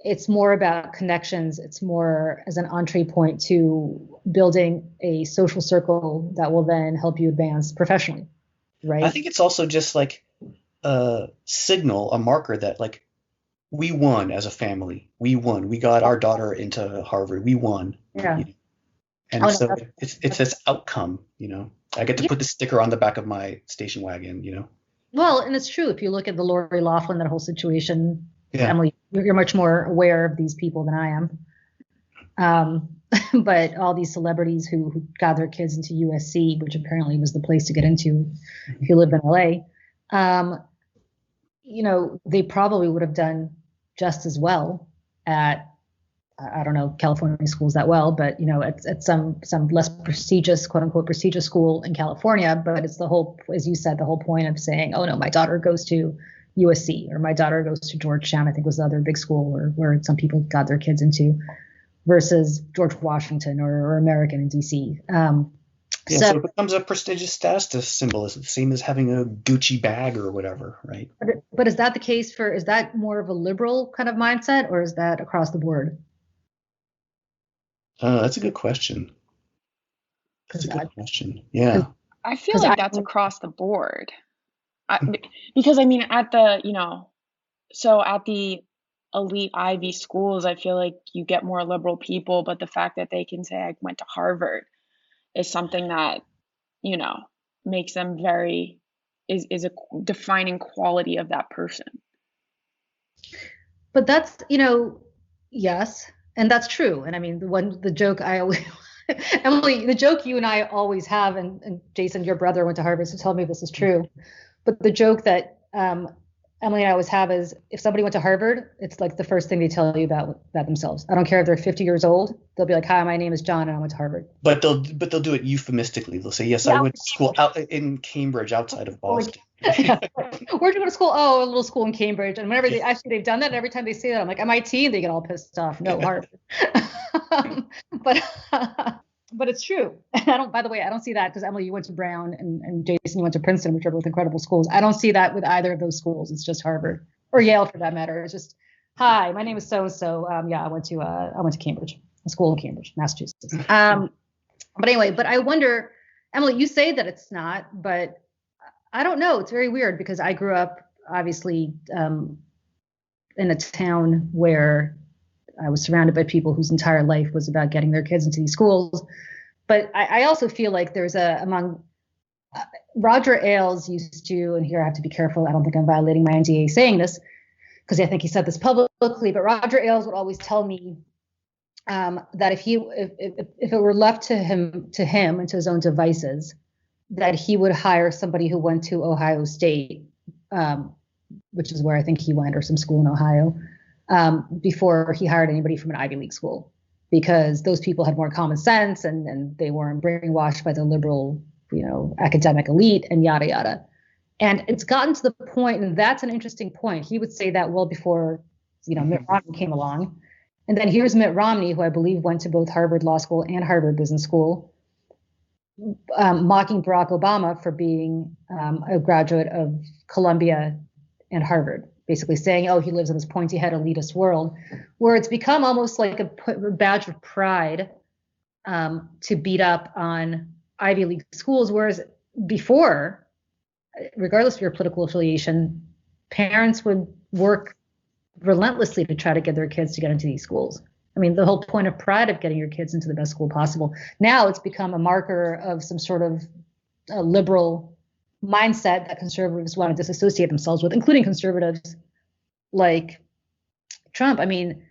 It's more about connections. It's more as an entree point to building a social circle that will then help you advance professionally, right? I think it's also just like a signal, a marker that like we won as a family. We won. We got our daughter into Harvard. We won. Yeah. And it's this outcome, I get to put the sticker on the back of my station wagon, Well, and it's true. If you look at the Lori Loughlin, that whole situation, yeah. Emily, you're much more aware of these people than I am. But all these celebrities who got their kids into USC, which apparently was the place to get into if you lived in LA, they probably would have done just as well at, I don't know California schools that well, but at some less prestigious, quote unquote, prestigious school in California. But it's the whole, as you said, the whole point of saying, oh no, my daughter goes to USC or my daughter goes to Georgetown, I think was the other big school where some people got their kids into, versus George Washington or American in DC. So it becomes a prestigious status symbol. It's the same as having a Gucci bag or whatever, right? But is that the case is that more of a liberal kind of mindset, or is that across the board? That's a good question. Yeah. I feel like that's across the board. Because I mean, at the, so at the elite Ivy schools, I feel like you get more liberal people, but the fact that they can say I went to Harvard is something that, makes them is a defining quality of that person. But that's, yes, and that's true. And I mean, the joke I always, Emily, the joke you and I always have, and Jason, your brother went to Harvard, so tell me if this is true. But the joke that Emily and I always have is if somebody went to Harvard, it's like the first thing they tell you about themselves. I don't care if they're 50 years old. They'll be like, "Hi, my name is John, and I went to Harvard." But they'll do it euphemistically. They'll say, "Yes, I Yeah, went to school out in Cambridge, outside of Boston." yeah. Where'd you go to school? Oh, a little school in Cambridge. And whenever they've done that, and every time they say that, I'm like, MIT, and they get all pissed off. No, Harvard. but but it's true. And by the way, I don't see that because Emily, you went to Brown and Jason, you went to Princeton, which are both incredible schools. I don't see that with either of those schools. It's just Harvard or Yale for that matter. It's just, hi, my name is so-and-so. Yeah, I went to Cambridge, a school in Cambridge, Massachusetts. But anyway, but I wonder, Emily, you say that it's not, but I don't know. It's very weird because I grew up obviously in a town where I was surrounded by people whose entire life was about getting their kids into these schools. But I also feel like there's among Roger Ailes used to, and here I have to be careful. I don't think I'm violating my NDA saying this because I think he said this publicly, but Roger Ailes would always tell me that if it were left to him and to his own devices, that he would hire somebody who went to Ohio State, which is where I think he went, or some school in Ohio, before he hired anybody from an Ivy League school, because those people had more common sense and they weren't brainwashed by the liberal, academic elite and yada, yada. And it's gotten to the point, and that's an interesting point. He would say that well before, Mitt Romney came along. And then here's Mitt Romney, who I believe went to both Harvard Law School and Harvard Business School, mocking Barack Obama for being a graduate of Columbia and Harvard, basically saying, oh, he lives in this pointy-head elitist world, where it's become almost like a badge of pride to beat up on Ivy League schools, whereas before, regardless of your political affiliation, parents would work relentlessly to try to get their kids to get into these schools. I mean, the whole point of pride of getting your kids into the best school possible. Now it's become a marker of some sort of liberal mindset that conservatives want to disassociate themselves with, including conservatives like Trump. I mean,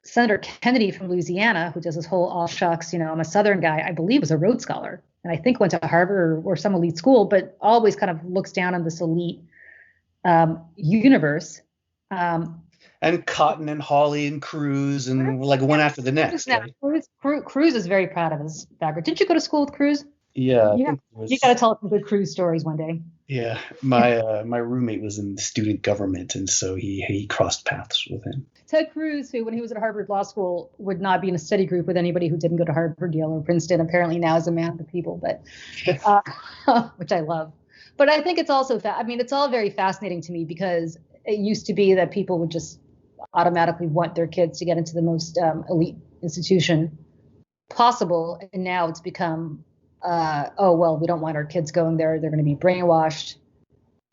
Senator Kennedy from Louisiana, who does this whole all shucks, I'm a Southern guy, I believe was a Rhodes Scholar, and I think went to Harvard or some elite school, but always kind of looks down on this elite universe. And Cotton and Hawley and Cruz and like one after the next. Right? Cruz is very proud of his background. Didn't you go to school with Cruz? Yeah. You got to tell us some good Cruz stories one day. Yeah. My roommate was in student government, and so he crossed paths with him. Ted Cruz, who when he was at Harvard Law School would not be in a study group with anybody who didn't go to Harvard, Yale, or Princeton, apparently now is a man of the people, but which I love. But I think it's also, it's all very fascinating to me because it used to be that people would just automatically want their kids to get into the most elite institution possible. And now it's become, we don't want our kids going there. They're going to be brainwashed.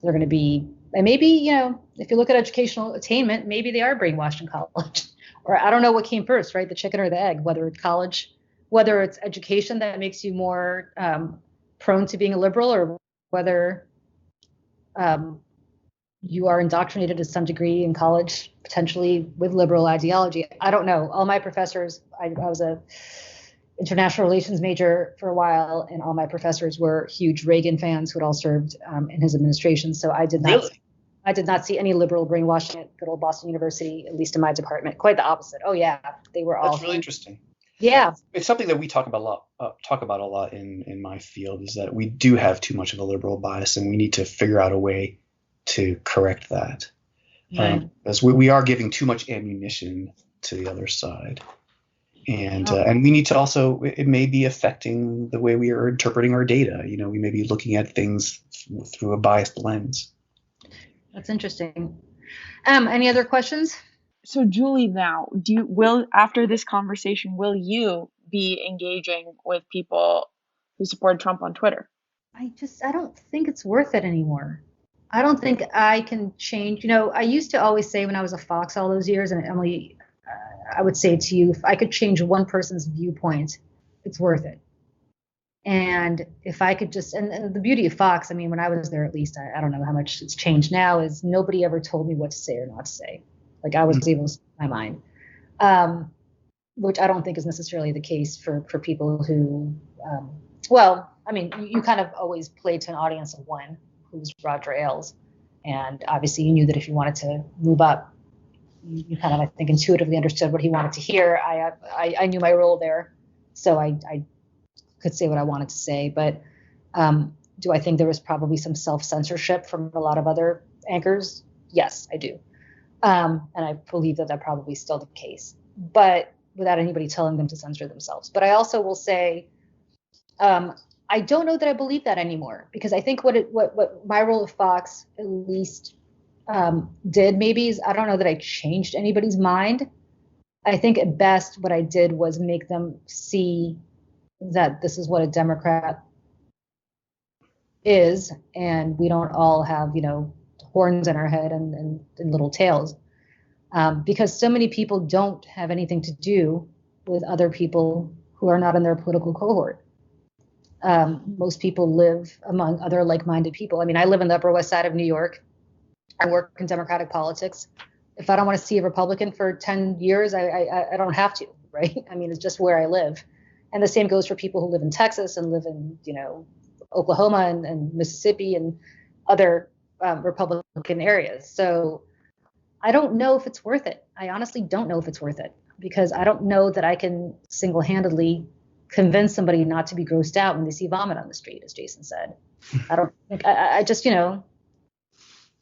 They're going to be, and maybe, if you look at educational attainment, maybe they are brainwashed in college. Or I don't know what came first, right? The chicken or the egg, whether it's college, whether it's education that makes you more prone to being a liberal, or whether you are indoctrinated to some degree in college, potentially with liberal ideology. I don't know. All my professors, I was a international relations major for a while, and all my professors were huge Reagan fans who had all served in his administration. So I did not see any liberal brainwashing at good old Boston University, at least in my department. Quite the opposite. Oh yeah, they were all. That's really interesting. Yeah, it's something that we talk about a lot in my field, is that we do have too much of a liberal bias, and we need to figure out a way to correct that. Right. Because we are giving too much ammunition to the other side, and we need to also, it may be affecting the way we are interpreting our data. We may be looking at things through a biased lens. That's interesting. Any other questions? So Julie, now, after this conversation, will you be engaging with people who support Trump on Twitter? I don't think it's worth it anymore. I don't think I can change. I used to always say when I was a Fox all those years, and Emily, I would say to you, if I could change one person's viewpoint, it's worth it. And if I could and the beauty of Fox, when I was there, at least, I don't know how much it's changed now, is nobody ever told me what to say or not to say. Like I was able to speak my mind, which I don't think is necessarily the case for people who, you kind of always play to an audience of one, who's Roger Ailes. And obviously you knew that if you wanted to move up, you kind of, I think, intuitively understood what he wanted to hear. I knew my role there, so I could say what I wanted to say. But do I think there was probably some self-censorship from a lot of other anchors? Yes, I do. And I believe that probably is still the case, but without anybody telling them to censor themselves. But I also will say, I don't know that I believe that anymore, because I think what my role at Fox at least did maybe is, I don't know that I changed anybody's mind. I think at best what I did was make them see that this is what a Democrat is, and we don't all have, horns in our head and little tails, because so many people don't have anything to do with other people who are not in their political cohort. Most people live among other like-minded people. I mean, I live in the Upper West Side of New York. I work in Democratic politics. If I don't want to see a Republican for 10 years, I don't have to, right? I mean, it's just where I live. And the same goes for people who live in Texas and live in, Oklahoma and Mississippi and other Republican areas. So I don't know if it's worth it. I honestly don't know if it's worth it, because I don't know that I can single-handedly convince somebody not to be grossed out when they see vomit on the street, as Jason said. I don't think, I just,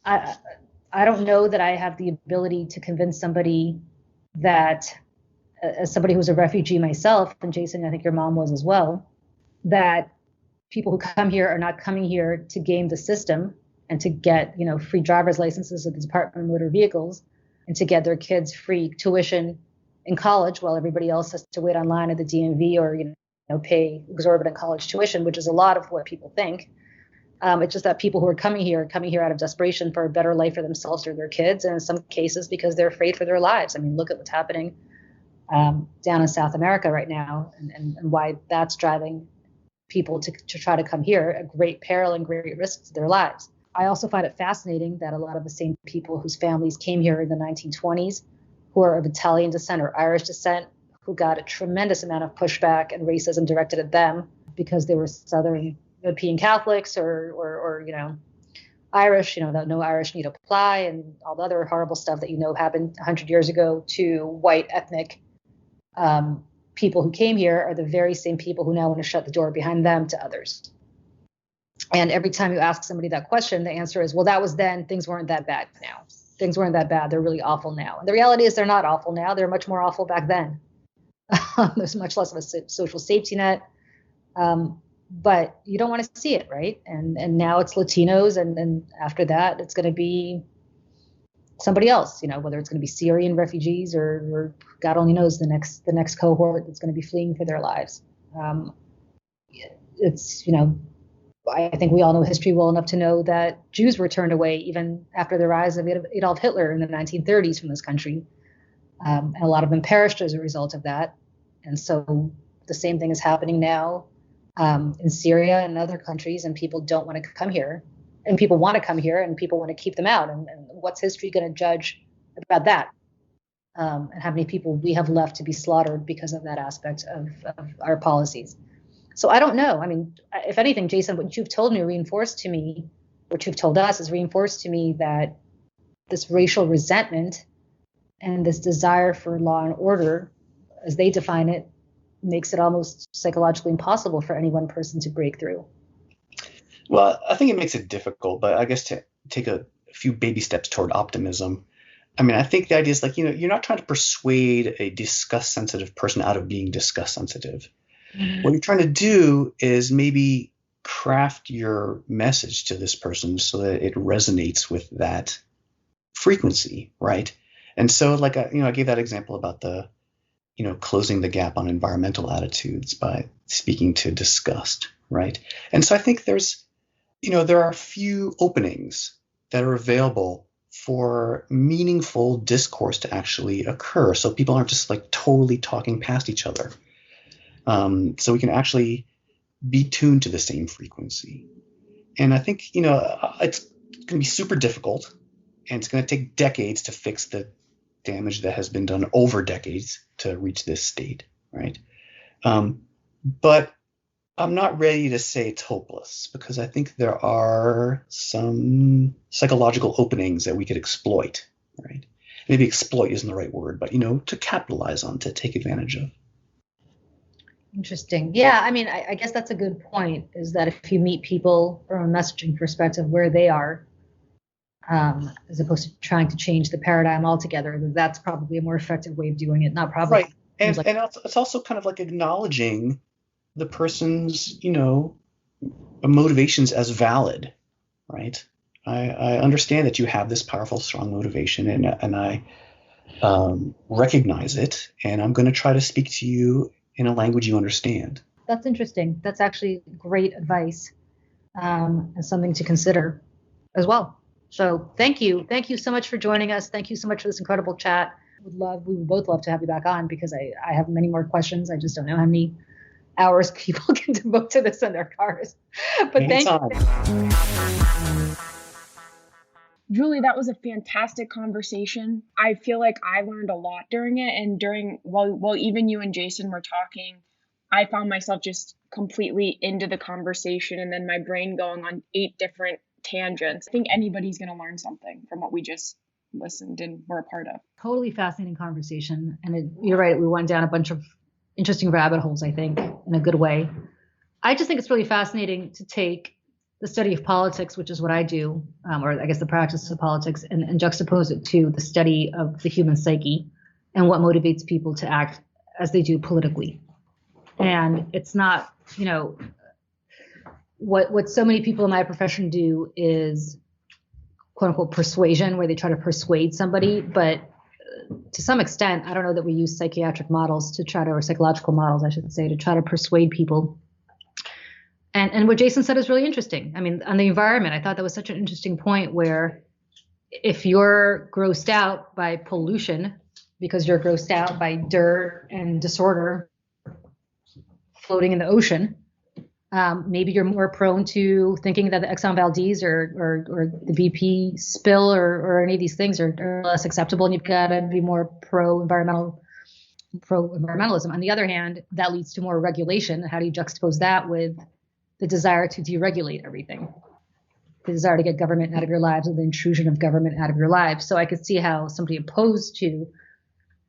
I don't know that I have the ability to convince somebody that, as somebody who's a refugee myself, and Jason, I think your mom was as well, that people who come here are not coming here to game the system and to get, free driver's licenses at the Department of Motor Vehicles and to get their kids free tuition in college while everybody else has to wait online at the DMV or, pay exorbitant college tuition, which is a lot of what people think. It's just that people who are coming here out of desperation for a better life for themselves or their kids, and in some cases because they're afraid for their lives. I mean, look at what's happening down in South America right now, and why that's driving people to try to come here at great peril and great risk to their lives. I also find it fascinating that a lot of the same people whose families came here in the 1920s, who are of Italian descent or Irish descent, who got a tremendous amount of pushback and racism directed at them because they were Southern European Catholics or Irish, that no Irish need apply, and all the other horrible stuff that happened 100 years ago to white ethnic people who came here, are the very same people who now want to shut the door behind them to others. And every time you ask somebody that question, the answer is, well, that was then, things weren't that bad now. Things weren't that bad, they're really awful now. And the reality is they're not awful now, they're much more awful back then. There's much less of a social safety net. But you don't want to see it, right? And now it's Latinos, and after that, it's going to be somebody else, whether it's going to be Syrian refugees or God only knows the next cohort that's going to be fleeing for their lives. It's, I think we all know history well enough to know that Jews were turned away even after the rise of Adolf Hitler in the 1930s from this country. And a lot of them perished as a result of that. And so the same thing is happening now in Syria and other countries, and people don't want to come here, and people want to come here, and people want to keep them out. And what's history going to judge about that? And how many people we have left to be slaughtered because of that aspect of our policies. So I don't know. I mean, if anything, Jason, what you've told me reinforced to me, what you've told us is reinforced to me that this racial resentment and this desire for law and order, as they define it, makes it almost psychologically impossible for any one person to break through. Well, I think it makes it difficult, but I guess to take a few baby steps toward optimism. I mean, I think the idea is you're not trying to persuade a disgust sensitive person out of being disgust sensitive. Mm-hmm. What you're trying to do is maybe craft your message to this person so that it resonates with that frequency, right? And so I gave that example about the, closing the gap on environmental attitudes by speaking to disgust, right? And so I think there's, there are a few openings that are available for meaningful discourse to actually occur. So people aren't just totally talking past each other. So we can actually be tuned to the same frequency. And I think, it's going to be super difficult, and it's going to take decades to fix the damage that has been done over decades to reach this state, right? But I'm not ready to say it's hopeless because I think there are some psychological openings that we could exploit, right? Maybe exploit isn't the right word, but, to capitalize on, to take advantage of. Interesting. Yeah, I mean, I guess that's a good point, is that if you meet people from a messaging perspective where they are, as opposed to trying to change the paradigm altogether, that's probably a more effective way of doing it. Not probably. Right. And it's also kind of like acknowledging the person's, motivations as valid, right? I understand that you have this powerful, strong motivation, and I recognize it, and I'm going to try to speak to you in a language you understand. That's interesting. That's actually great advice, and something to consider as well. So thank you. Thank you so much for joining us. Thank you so much for this incredible chat. We would both love to have you back on because I have many more questions. I just don't know how many hours people can devote to this in their cars. But Anytime. Thank you. Julie, that was a fantastic conversation. I feel like I learned a lot during it, and while even you and Jason were talking, I found myself just completely into the conversation, and then my brain going on 8 different tangents. I think anybody's going to learn something from what we just listened and were a part of. Totally fascinating conversation. And you're right, we went down a bunch of interesting rabbit holes, I think, in a good way. I just think it's really fascinating to take the study of politics, which is what I do, or I guess the practice of politics, and juxtapose it to the study of the human psyche and what motivates people to act as they do politically. And it's not, what so many people in my profession do is quote unquote persuasion, where they try to persuade somebody. But to some extent, I don't know that we use psychiatric models or psychological models, I should say, to try to persuade people. And what Jason said is really interesting. I mean, on the environment, I thought that was such an interesting point where if you're grossed out by pollution because you're grossed out by dirt and disorder floating in the ocean, maybe you're more prone to thinking that the Exxon Valdez or the BP spill or any of these things are less acceptable, and you've got to be more pro-environmentalism. On the other hand, that leads to more regulation. How do you juxtapose that with the desire to deregulate everything, the desire to get government out of your lives, and the intrusion of government out of your lives? So I could see how somebody opposed to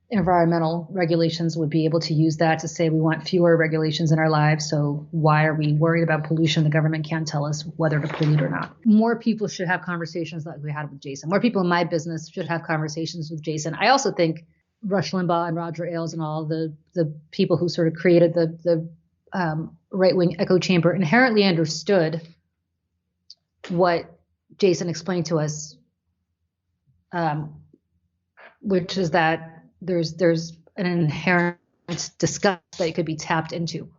environmental regulations would be able to use that to say we want fewer regulations in our lives. So why are we worried about pollution? The government can't tell us whether to pollute or not. More people should have conversations like we had with Jason. More people in my business should have conversations with Jason. I also think Rush Limbaugh and Roger Ailes and all the people who sort of created the right-wing echo chamber inherently understood what Jason explained to us, which is that there's an inherent disgust that could be tapped into,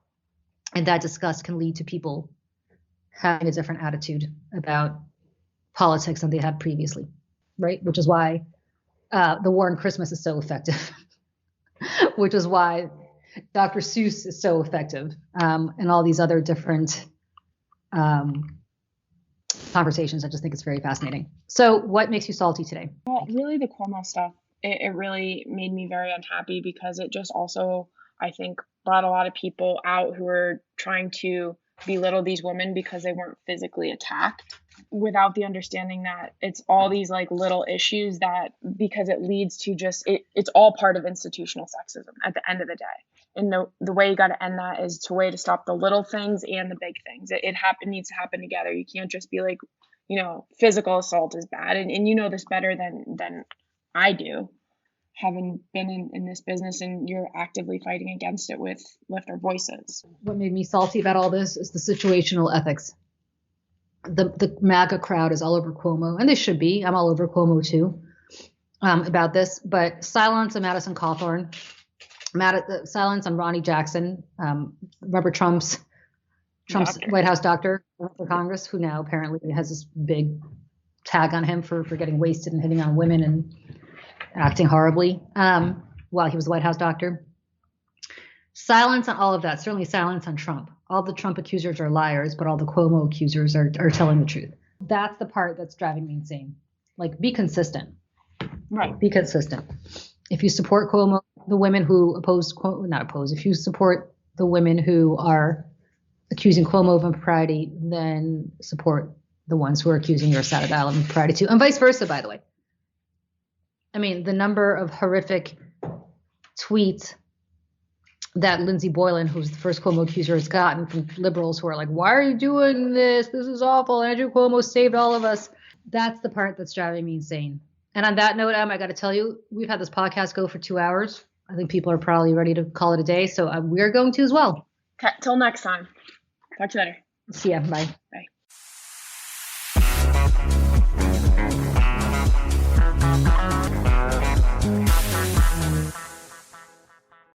and that disgust can lead to people having a different attitude about politics than they had previously, right? Which is why the War on Christmas is so effective, which is why Dr. Seuss is so effective, and all these other different conversations. I just think it's very fascinating. So what makes you salty today? Well, really the Cuomo stuff. It really made me very unhappy because it just also, I think, brought a lot of people out who were trying to belittle these women because they weren't physically attacked, without the understanding that it's all these like little issues that, because it leads to just, it's all part of institutional sexism at the end of the day. And the way you got to end that is to way to stop the little things and the big things. It needs to happen together. You can't just be like, physical assault is bad. And you know this better than I do, having been in this business, and you're actively fighting against it with Lift Our Voices. What made me salty about all this is the situational ethics. The MAGA crowd is all over Cuomo, and they should be. I'm all over Cuomo too, about this. But silence on Madison Cawthorn, silence on Ronnie Jackson. Remember Trump's White House doctor for Congress, who now apparently has this big tag on him for getting wasted and hitting on women and acting horribly while he was the White House doctor. Silence on all of that. Certainly silence on Trump. All the Trump accusers are liars, but all the Cuomo accusers are telling the truth. That's the part that's driving me insane. Like, be consistent. Right. Be consistent. If you support Cuomo, the women who if you support the women who are accusing Cuomo of impropriety than support the ones who are accusing your side of the aisle of impropriety too, and vice versa, by the way. I mean, the number of horrific tweets that Lindsey Boylan, who's the first Cuomo accuser, has gotten from liberals who are like, why are you doing this? This is awful. Andrew Cuomo saved all of us. That's the part that's driving me insane. And on that note, Em, I got to tell you, we've had this podcast go for 2 hours. I think people are probably ready to call it a day. So we're going to as well. Okay, till next time. Talk to you later. See ya. Bye. Bye.